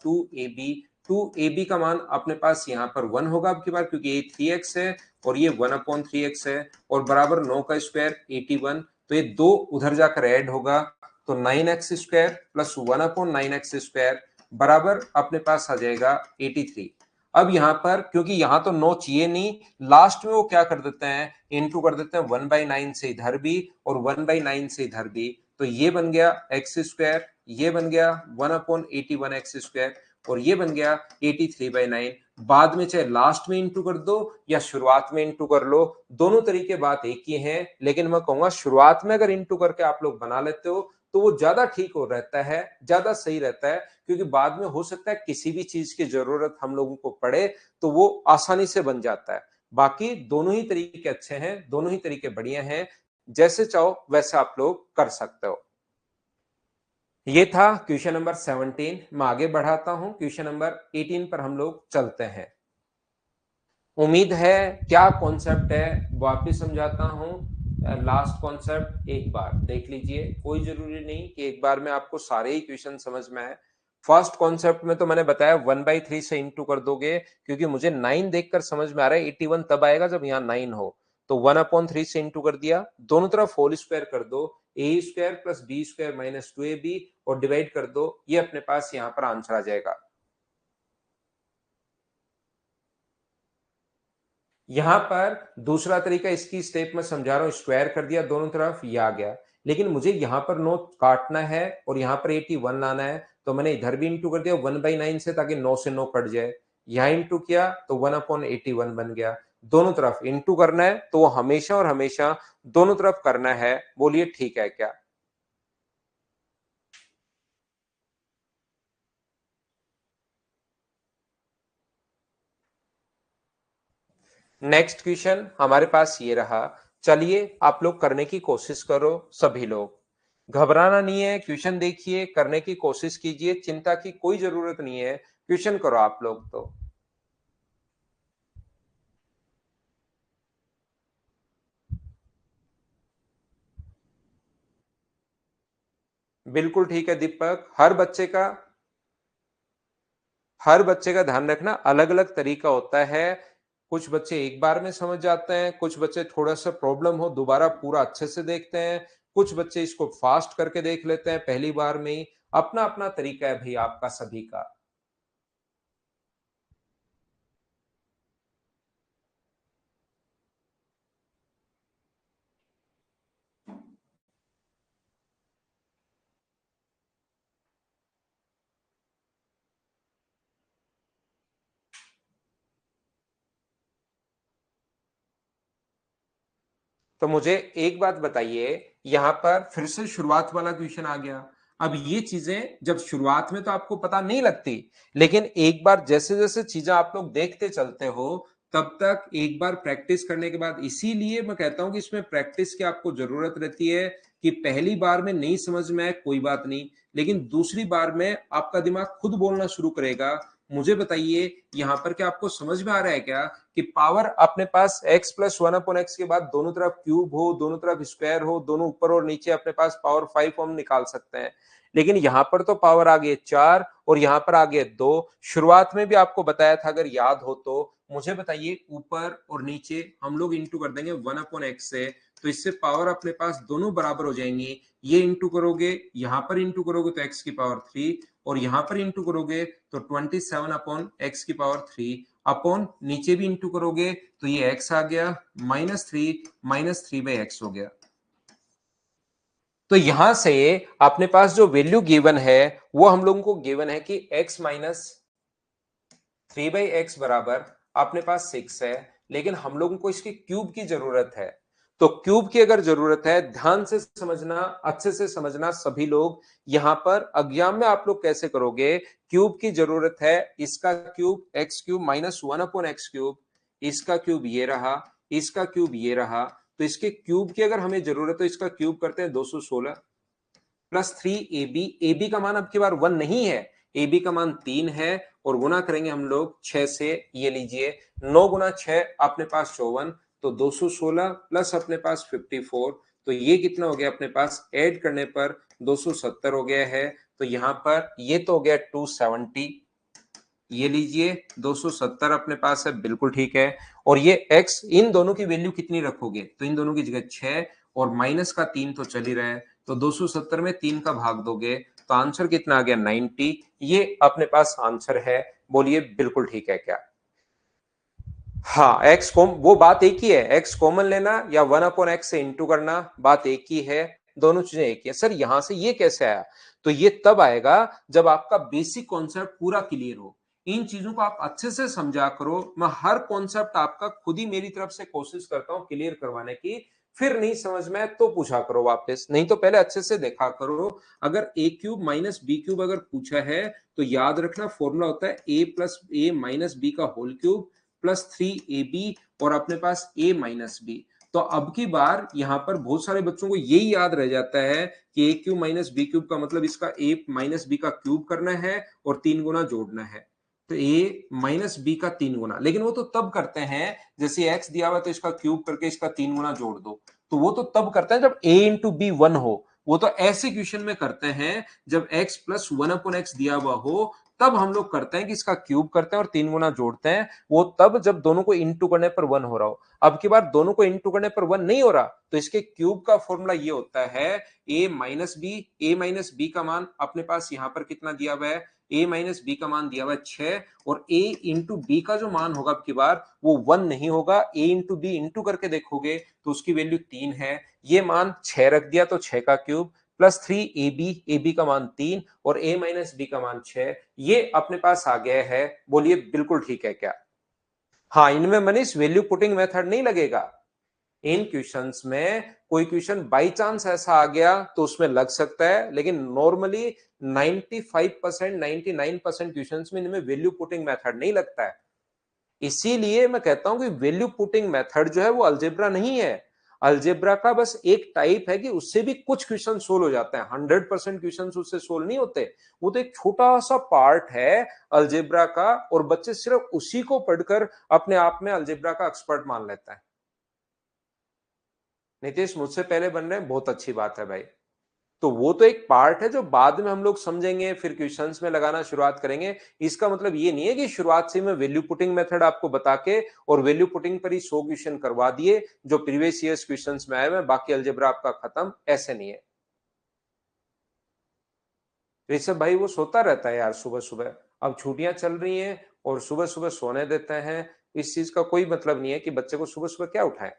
2ab का मान अपने पास यहाँ पर 1 होगा अब की बार, क्योंकि ये 3x है और ये 1/3x है, और बराबर 9 का स्क्वायर 81। तो ये 2 उधर जाकर ऐड होगा, तो 9x² प्लस 1/9x² बराबर अपने पास आ जाएगा 83। अब यहां पर क्योंकि यहां तो 9 चाहिए नहीं, लास्ट में वो क्या कर देते हैं, इनटू कर देते हैं 1/9 से इधर भी और 1/9 से इधर भी, तो ये बन गया x², ये बन गया 1/81x², और ये बन गया 83/9। बाद में चाहे लास्ट में इंटू कर दो या शुरुआत में इंटू कर लो, दोनों तरीके बात एक ही है, लेकिन मैं कहूंगा शुरुआत में अगर इंटू करके आप लोग बना लेते हो तो वो ज्यादा ठीक हो रहता है, ज्यादा सही रहता है, क्योंकि बाद में हो सकता है किसी भी चीज की जरूरत हम लोगों को पड़े तो वो आसानी से बन जाता है। बाकी दोनों ही तरीके अच्छे हैं, दोनों ही तरीके बढ़िया हैं, जैसे चाहो वैसे आप लोग कर सकते हो। ये था क्वेश्चन नंबर 17। मैं आगे बढ़ाता हूं, क्वेश्चन नंबर 18 पर हम लोग चलते हैं। उम्मीद है क्या कॉन्सेप्ट है वापिस समझाता हूं। लास्ट कॉन्सेप्ट एक बार देख लीजिए, कोई जरूरी नहीं कि एक बार में आपको सारे ही क्वेश्चन समझ में आए। फर्स्ट कॉन्सेप्ट में तो मैंने बताया 1/3 से इंटू कर दोगे, क्योंकि मुझे 9 देखकर समझ में आ रहा है 81 तब आएगा जब यहाँ 9 हो, तो 1/3 से इंटू कर दिया, दोनों तरफ होल स्क्वायर कर दो, a² plus b² minus 2ab और डिवाइड कर दो, ये अपने पास यहाँ पर आंसर आ जाएगा। यहां पर दूसरा तरीका इसकी स्टेप में समझा रहा हूं, स्क्वायर कर दिया दोनों तरफ, ये आ गया, लेकिन मुझे यहां पर 9 काटना है और यहां पर 81 लाना है, तो मैंने इधर भी इंटू कर दिया 1/9 से, ताकि 9 से 9 कट जाए, यहां इंटू किया तो 1/81 बन गया। दोनों तरफ इंटू करना है तो वो हमेशा और हमेशा दोनों तरफ करना है, बोलिए ठीक है क्या? नेक्स्ट क्वेश्चन हमारे पास ये रहा, चलिए आप लोग करने की कोशिश करो, सभी लोग घबराना नहीं है, क्वेश्चन देखिए, करने की कोशिश कीजिए, चिंता की कोई जरूरत नहीं है, क्वेश्चन करो आप लोग तो। बिल्कुल ठीक है दीपक, हर बच्चे का ध्यान रखना, अलग अलग तरीका होता है, कुछ बच्चे एक बार में समझ जाते हैं, कुछ बच्चे थोड़ा सा प्रॉब्लम हो दोबारा पूरा अच्छे से देखते हैं, कुछ बच्चे इसको फास्ट करके देख लेते हैं पहली बार में ही, अपना अपना तरीका है भाई आपका सभी का। तो मुझे एक बात बताइए, यहां पर फिर से शुरुआत वाला क्वेश्चन आ गया। अब ये चीजें जब शुरुआत में तो आपको पता नहीं लगती, लेकिन एक बार जैसे जैसे चीजें आप लोग देखते चलते हो, तब तक एक बार प्रैक्टिस करने के बाद, इसीलिए मैं कहता हूं कि इसमें प्रैक्टिस की आपको जरूरत रहती है, कि पहली बार में नहीं समझ में आए कोई बात नहीं, लेकिन दूसरी बार में आपका दिमाग खुद बोलना शुरू करेगा। मुझे बताइए यहां पर क्या आपको समझ में आ रहा है क्या, कि पावर अपने पास x प्लस 1/x के बाद दोनों तरफ क्यूब हो, दोनों तरफ स्क्वायर हो, दोनों ऊपर और नीचे अपने पास पावर 5 हम निकाल सकते हैं, लेकिन यहां पर तो पावर आ गई 4 और यहां पर आ गए 2। शुरुआत में भी आपको बताया था अगर याद हो तो, मुझे बताइए ऊपर और नीचे हम लोग इंटू कर देंगे 1/x से, तो इससे पावर अपने पास दोनों बराबर हो जाएंगी, ये इंटू करोगे यहां पर इंटू करोगे तो x की पावर 3, और यहां पर इंटू करोगे तो 27/x की पावर 3, अपॉन नीचे भी इंटू करोगे तो ये x आ गया, -3 -3/x हो गया। तो यहां से अपने पास जो वैल्यू गिवन है वो हम लोगों को गिवन है कि x माइनस 3/x बराबर अपने पास 6 है, लेकिन हम लोगों को इसके क्यूब की जरूरत है। तो क्यूब की अगर जरूरत है, ध्यान से समझना, अच्छे से समझना सभी लोग। यहां पर एग्जाम में आप लोग कैसे करोगे, क्यूब की जरूरत है, इसका cube x cube minus 1/x cube, इसका क्यूब ये रहा, इसका क्यूब ये रहा। तो इसके क्यूब की अगर हमें जरूरत है तो इसका क्यूब करते हैं 216 प्लस 3ab। ab का मान अब की बार 1 नहीं है, ab का मान 3 है, और गुना करेंगे हम लोग 6 से। ये लीजिए 9 गुना 6 अपने पास 54, तो 216 प्लस अपने पास 54, तो ये कितना हो गया अपने पास, ऐड करने पर 270 हो गया है। तो यहां पर ये तो हो गया 270, ये लीजिए 270 अपने पास है, बिल्कुल ठीक है। और ये x, इन दोनों की वैल्यू कितनी रखोगे, तो इन दोनों की जगह 6 और माइनस का 3 तो चल ही रहा है, तो 270 में 3 का भाग दोगे तो आंसर कितना आ गया 90। ये अपने पास आंसर है, बोलिए बिल्कुल ठीक है क्या? हाँ, एक्स कॉम, वो बात एक ही है, एक्स कॉमन लेना या 1/x से इंटू करना, बात एक ही है, दोनों चीजें एक ही है। सर यहां से ये कैसे आया, तो ये तब आएगा जब आपका बेसिक कॉन्सेप्ट पूरा क्लियर हो। इन चीजों को आप अच्छे से समझा करो, मैं हर कॉन्सेप्ट आपका खुद ही मेरी तरफ से कोशिश करता हूं क्लियर करवाने की। फिर नहीं समझ में तो पूछा करो वापस, नहीं तो पहले अच्छे से देखा करो। अगर a cube minus B cube अगर पूछा है तो याद रखना फॉर्मूला होता है a plus a minus B का होल क्यूब प्लस 3ab और अपने पास a माइनस बी। तो अब की बार यहां पर बहुत सारे बच्चों को यही याद रह जाता है कि a cube minus B cube का मतलब इसका a माइनस बी का क्यूब करना है और 3 गुना जोड़ना है। तो a माइनस बी का 3 गुना, लेकिन वो तो तब करते हैं जैसे x दिया हुआ तो इसका क्यूब करके इसका 3 गुना जोड़ दो, तो वो तो तब करते हैं जब a इंटू बी 1 हो। वो तो ऐसे क्वेश्चन में करते हैं जब x प्लस 1/x दिया हुआ हो, तब हम लोग करते हैं कि इसका क्यूब करते हैं और 3 गुना जोड़ते हैं। वो तब जब दोनों को इंटू करने पर 1 हो रहा हो। अब की बार दोनों को इंटू करने पर 1 नहीं हो रहा, तो इसके क्यूब का फॉर्मूला ये होता है a minus B. a minus B का मान अपने पास यहां पर कितना दिया हुआ है, a माइनस बी का मान दिया हुआ है 6, और a इंटू बी का जो मान होगा अब की बार वो 1 नहीं होगा, a इंटू बी इंटू करके देखोगे तो उसकी वैल्यू 3 है। ये मान 6 रख दिया तो 6 का क्यूब प्लस 3ab, ab का मान 3 और a माइनस बी का मान 6, ये अपने पास आ गया है, बोलिए बिल्कुल ठीक है क्या? हाँ, इनमें मनीष वैल्यू पुटिंग मेथड नहीं लगेगा। इन क्वेश्चंस में कोई क्वेश्चन बाई चांस ऐसा आ गया तो उसमें लग सकता है, लेकिन नॉर्मली 95% 99% क्वेश्चंस में इनमें वैल्यू पुटिंग मेथड नहीं लगता है। इसीलिए मैं कहता हूं कि वैल्यू पुटिंग मेथड जो है वो अलजेब्रा नहीं है। अलजेब्रा का बस एक टाइप है कि उससे भी कुछ क्वेश्चन सोल्व हो जाते हैं, 100% क्वेश्चन उससे सोल्व नहीं होते। वो तो एक छोटा सा पार्ट है अलजेब्रा का, और बच्चे सिर्फ उसी को पढ़कर अपने आप में अलजेब्रा का एक्सपर्ट मान लेता है। नितेश मुझसे पहले बन रहे हैं, बहुत अच्छी बात है भाई। तो वो तो एक पार्ट है जो बाद में हम लोग समझेंगे, फिर क्वेश्चंस में लगाना शुरुआत करेंगे। इसका मतलब ये नहीं है कि शुरुआत से मैं वैल्यू पुटिंग मेथड आपको बता के और वैल्यू पुटिंग पर ही 100 क्वेश्चन करवा दिए जो प्रीवियस ईयर्स क्वेश्चंस में आए हुए, बाकी अलजेब्रा आपका खत्म, ऐसे नहीं है। ऋषभ भाई वो सोता रहता है यार सुबह सुबह, अब छुट्टियां चल रही हैं और सुबह सुबह सोने देते हैं। इस चीज का कोई मतलब नहीं है कि बच्चे को सुबह सुबह क्या उठाएं।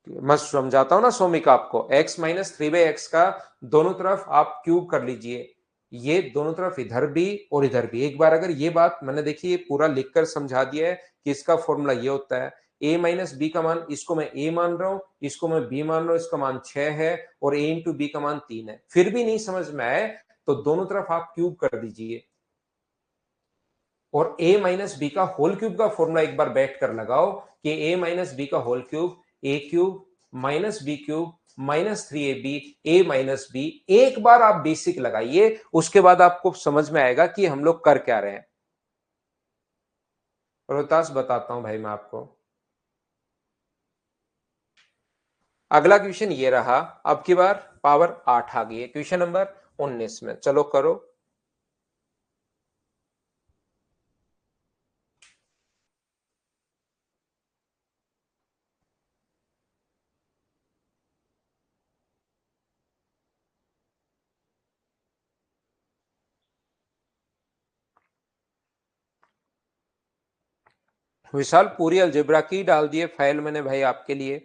मैं समझाता हूं ना सौमिक आपको, x माइनस 3/x का दोनों तरफ आप क्यूब कर लीजिए, ये दोनों तरफ इधर भी और इधर भी। एक बार अगर ये बात मैंने देखी, ये पूरा लिखकर समझा दिया है कि इसका फॉर्मूला ये होता है, a माइनस बी का मान, इसको मैं a मान रहा हूं, इसको मैं b मान रहा हूं, इसका मान 6 है और a इंटू बी का मान 3 है। फिर भी नहीं समझ में आए तो दोनों तरफ आप क्यूब कर दीजिए, और a माइनस बी का होल क्यूब का फॉर्मूला एक बार बैठ कर लगाओ कि a माइनस बी का whole cube a cube minus B cube minus 3ab a minus B. एक बार आप बेसिक लगाइए, उसके बाद आपको समझ में आएगा कि हम लोग कर क्या रहे हैं। रोहतास बताता हूं भाई मैं आपको। अगला क्वेश्चन ये रहा, अब की बार पावर 8 आ गई है, क्वेश्चन नंबर 19 में, चलो करो। विशाल पूरी अलजेब्रा की डाल दिए फाइल मैंने भाई आपके लिए।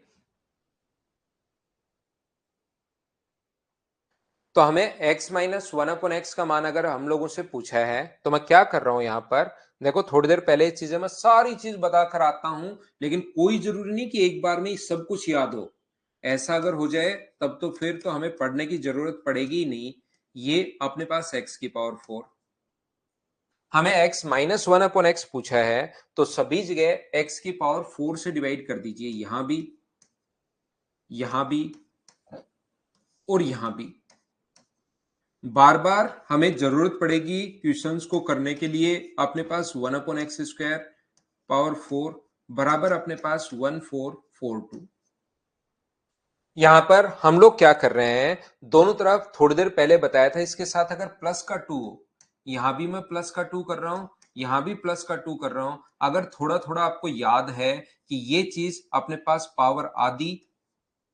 तो हमें x माइनस 1/x का मान अगर हम लोगों से पूछा है तो मैं क्या कर रहा हूं यहां पर, देखो थोड़ी देर पहले चीजें मैं सारी चीज बता कर आता हूं, लेकिन कोई जरूरी नहीं कि एक बार में ही सब कुछ याद हो। ऐसा अगर हो जाए तब तो फिर तो हमें पढ़ने की जरूरत पड़ेगी ही नहीं। ये अपने पास x की पावर 4, हमें x माइनस 1/x पूछा है, तो सभी जगह x की पावर 4 से डिवाइड कर दीजिए, यहां भी और यहां भी। बार बार हमें जरूरत पड़ेगी क्वेश्चंस को करने के लिए, अपने पास 1/x² पावर 4 बराबर अपने पास 1442। यहां पर हम लोग क्या कर रहे हैं, दोनों तरफ थोड़ी देर पहले बताया था इसके साथ अगर प्लस का 2 हो, यहां भी मैं प्लस का 2 कर रहा हूं, यहां भी प्लस का 2 कर रहा हूं। अगर थोड़ा थोड़ा आपको याद है कि ये चीज अपने पास पावर आदि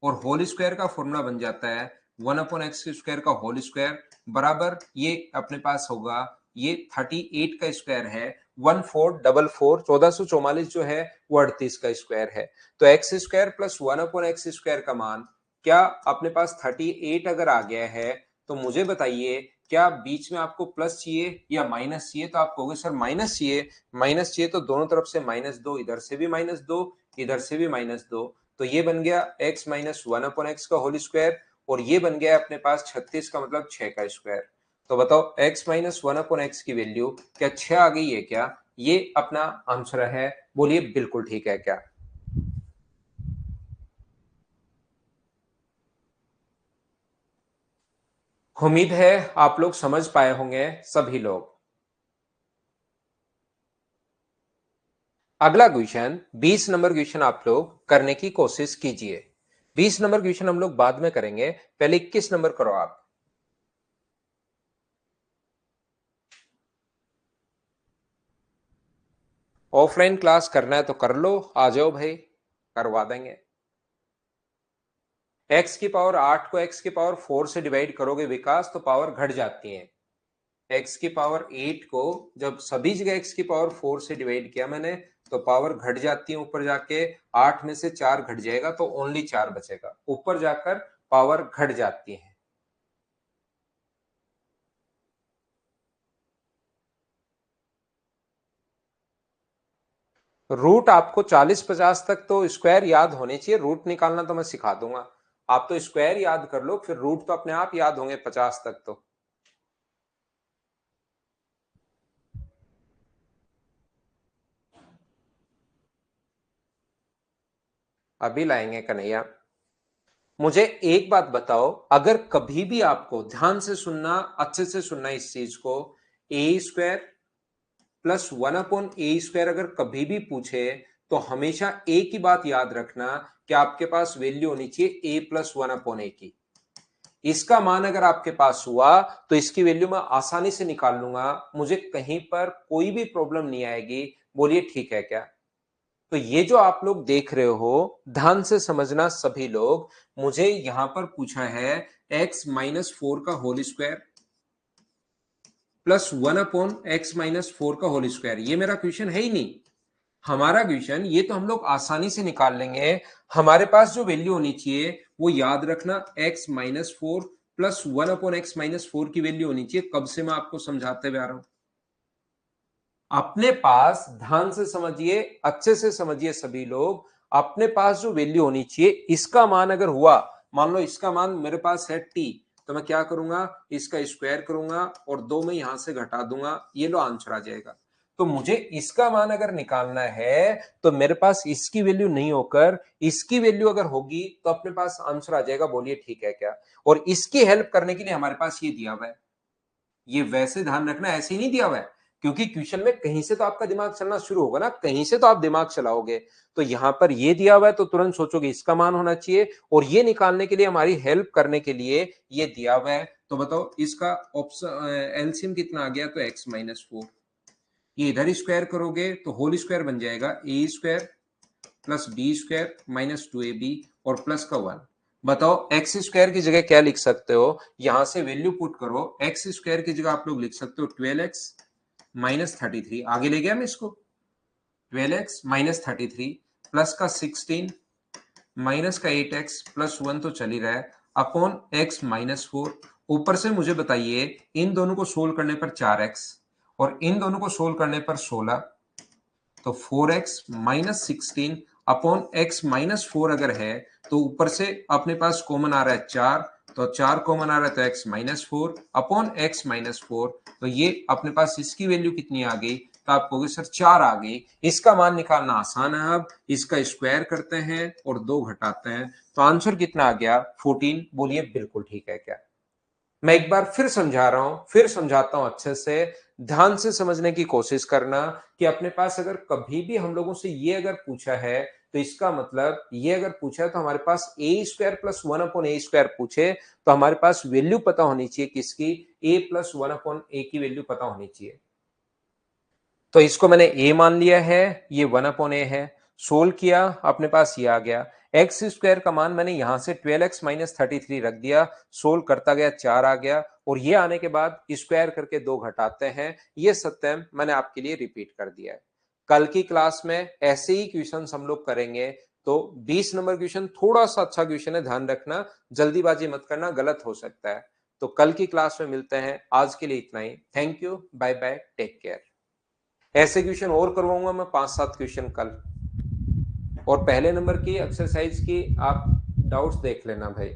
और होल स्क्वायर का फॉर्मूला बन जाता है 1/x² का होल स्क्वायर बराबर ये अपने पास होगा, ये 38 का स्क्वायर है, 1444 1444 जो है वो 38 का स्क्वायर है। तो x² प्लस 1/x² का मान क्या अपने पास 38 अगर आ गया है, तो मुझे बताइए क्या बीच में आपको प्लस चाहिए या माइनस चाहिए? तो आप कहोगे सर माइनस चाहिए। माइनस चाहिए तो दोनों तरफ से -2, इधर से भी -2, इधर से भी -2, तो ये बन गया x माइनस 1/x का होल स्क्वायर, और ये बन गया अपने पास 36 का मतलब 6 का स्क्वायर। तो बताओ x माइनस 1/x की वैल्यू क्या 6 आ गई है क्या? ये अपना आंसर है, बोलिए बिल्कुल ठीक है क्या? उम्मीद है आप लोग समझ पाए होंगे सभी लोग। अगला क्वेश्चन 20 नंबर क्वेश्चन आप लोग करने की कोशिश कीजिए। 20 नंबर क्वेश्चन हम लोग बाद में करेंगे, पहले 21 नंबर करो आप। ऑफलाइन क्लास करना है तो कर लो, आ जाओ भाई, करवा देंगे। x की पावर 8 को x की पावर 4 से डिवाइड करोगे विकास तो पावर घट जाती है। x की पावर 8 को जब सभी जगह x की पावर 4 से डिवाइड किया मैंने तो पावर घट जाती है, ऊपर जाके 8 में से 4 घट जाएगा तो ओनली 4 बचेगा, ऊपर जाकर पावर घट जाती है। रूट आपको 40-50 तक तो स्क्वायर याद होने चाहिए, रूट निकालना तो मैं सिखा दूंगा। आप तो स्क्वायर याद कर लो, फिर रूट तो अपने आप याद होंगे 50 तक तो। अभी लाएंगे कन्हैया। मुझे एक बात बताओ, अगर कभी भी आपको ध्यान से सुनना, अच्छे से सुनना इस चीज को, a² प्लस 1/a² अगर कभी भी पूछे तो हमेशा एक ही बात याद रखना कि आपके पास वैल्यू होनी चाहिए a प्लस 1/a की। इसका मान अगर आपके पास हुआ तो इसकी वैल्यू मैं आसानी से निकाल लूंगा, मुझे कहीं पर कोई भी प्रॉब्लम नहीं आएगी, बोलिए ठीक है क्या? तो ये जो आप लोग देख रहे हो, ध्यान से समझना सभी लोग, मुझे यहां पर पूछा है x माइनस 4 का होल स्क्वायर प्लस 1/x-4 का होल स्क्वायर, ये मेरा क्वेश्चन है ही नहीं। हमारा क्वेश्चन ये तो हम लोग आसानी से निकाल लेंगे, हमारे पास जो वैल्यू होनी चाहिए वो याद रखना x-4 प्लस 1/x-4 की वैल्यू होनी चाहिए। कब से मैं आपको समझाते हुए आ रहा हूं, अपने पास ध्यान से समझिए, अच्छे से समझिए सभी लोग, अपने पास जो वैल्यू होनी चाहिए इसका मान अगर हुआ, मान लो इसका मान मेरे पास है t, तो मैं क्या करूंगा, इसका स्क्वायर करूंगा और 2 में यहां से घटा दूंगा, ये लो आंसर आ जाएगा। तो मुझे इसका मान अगर निकालना है तो मेरे पास इसकी वैल्यू नहीं होकर इसकी वैल्यू अगर होगी तो अपने पास आंसर आ जाएगा, बोलिए ठीक है क्या? और इसकी हेल्प करने के लिए हमारे पास ये दिया हुआ है, ये वैसे ध्यान रखना ऐसे ही नहीं दिया हुआ है, क्योंकि क्वेश्चन में कहीं से तो आपका दिमाग चलना शुरू होगा ना, कहीं से तो आप दिमाग चलाओगे। तो यहां पर ये दिया हुआ है तो तुरंत सोचोगे इसका मान होना चाहिए, और ये निकालने के लिए हमारी हेल्प करने के लिए ये दिया हुआ है। तो बताओ इसका ऑप्शन एलसीएम कितना आ गया, तो x-4, ये इधर स्क्वायर करोगे तो होल स्क्वायर बन जाएगा a² plus b² minus 2ab और प्लस का 1। बताओ x² की जगह क्या लिख सकते हो, यहां से वैल्यू पुट करो, x² की जगह आप लोग लिख सकते हो 12x माइनस 33, आगे ले गया मैं इसको, 12x माइनस 33 प्लस का 16 माइनस का 8x प्लस 1 तो चल ही रहा है अपॉन x-4, ऊपर से मुझे बताइए इन दोनों को सोल्व करने पर 4x और इन दोनों को सोल्व करने पर 16, तो 4x minus 16 upon x minus 4 अगर है तो ऊपर से अपने पास कॉमन आ रहा है 4, तो 4 कॉमन आ रहा है तो x minus 4 upon x minus 4, तो ये अपने पास इसकी वैल्यू कितनी आ गई, तो आप कहोगे सर 4 आ गई। इसका मान निकालना आसान है, अब इसका स्क्वायर करते हैं और 2 घटाते हैं, तो आंसर कितना आ गया 14। बोलिए बिल्कुल ठीक है क्या? मैं एक बार फिर समझा रहा हूं, फिर समझाता हूं, अच्छे से ध्यान से समझने की कोशिश करना कि अपने पास अगर कभी भी हम लोगों से ये अगर पूछा है तो इसका मतलब ये अगर पूछा है तो हमारे पास ए स्क्वायर प्लस 1 अपॉन ए स्क्वायर पूछे तो हमारे पास वैल्यू पता होनी चाहिए किसकी, ए प्लस 1 अपॉन ए की वैल्यू पता होनी चाहिए। तो इसको मैंने ए मान लिया है, ये 1 अपॉन ए है, सोल्व किया अपने पास ये आ गया। एक्स स्क्वायर का मान मैंने यहां से 12x माइनस 33 रख दिया, सोल्व करता गया 4 आ गया, और ये आने के बाद स्क्वायर करके 2 घटाते हैं। ये सत्यम मैंने आपके लिए रिपीट कर दिया है। कल की क्लास में ऐसे ही क्वेश्चन हम लोग करेंगे। तो 20 नंबर क्वेश्चन थोड़ा सा अच्छा क्वेश्चन है, ध्यान रखना, जल्दीबाजी मत करना, गलत हो सकता है। तो कल की क्लास में मिलते हैं, आज के लिए इतना ही। Thank you, bye bye, take care. ऐसे क्वेश्चन और करवाऊंगा मैं 5-7 क्वेश्चन कल, और पहले नंबर की एक्सरसाइज की आप डाउट्स देख लेना भाई।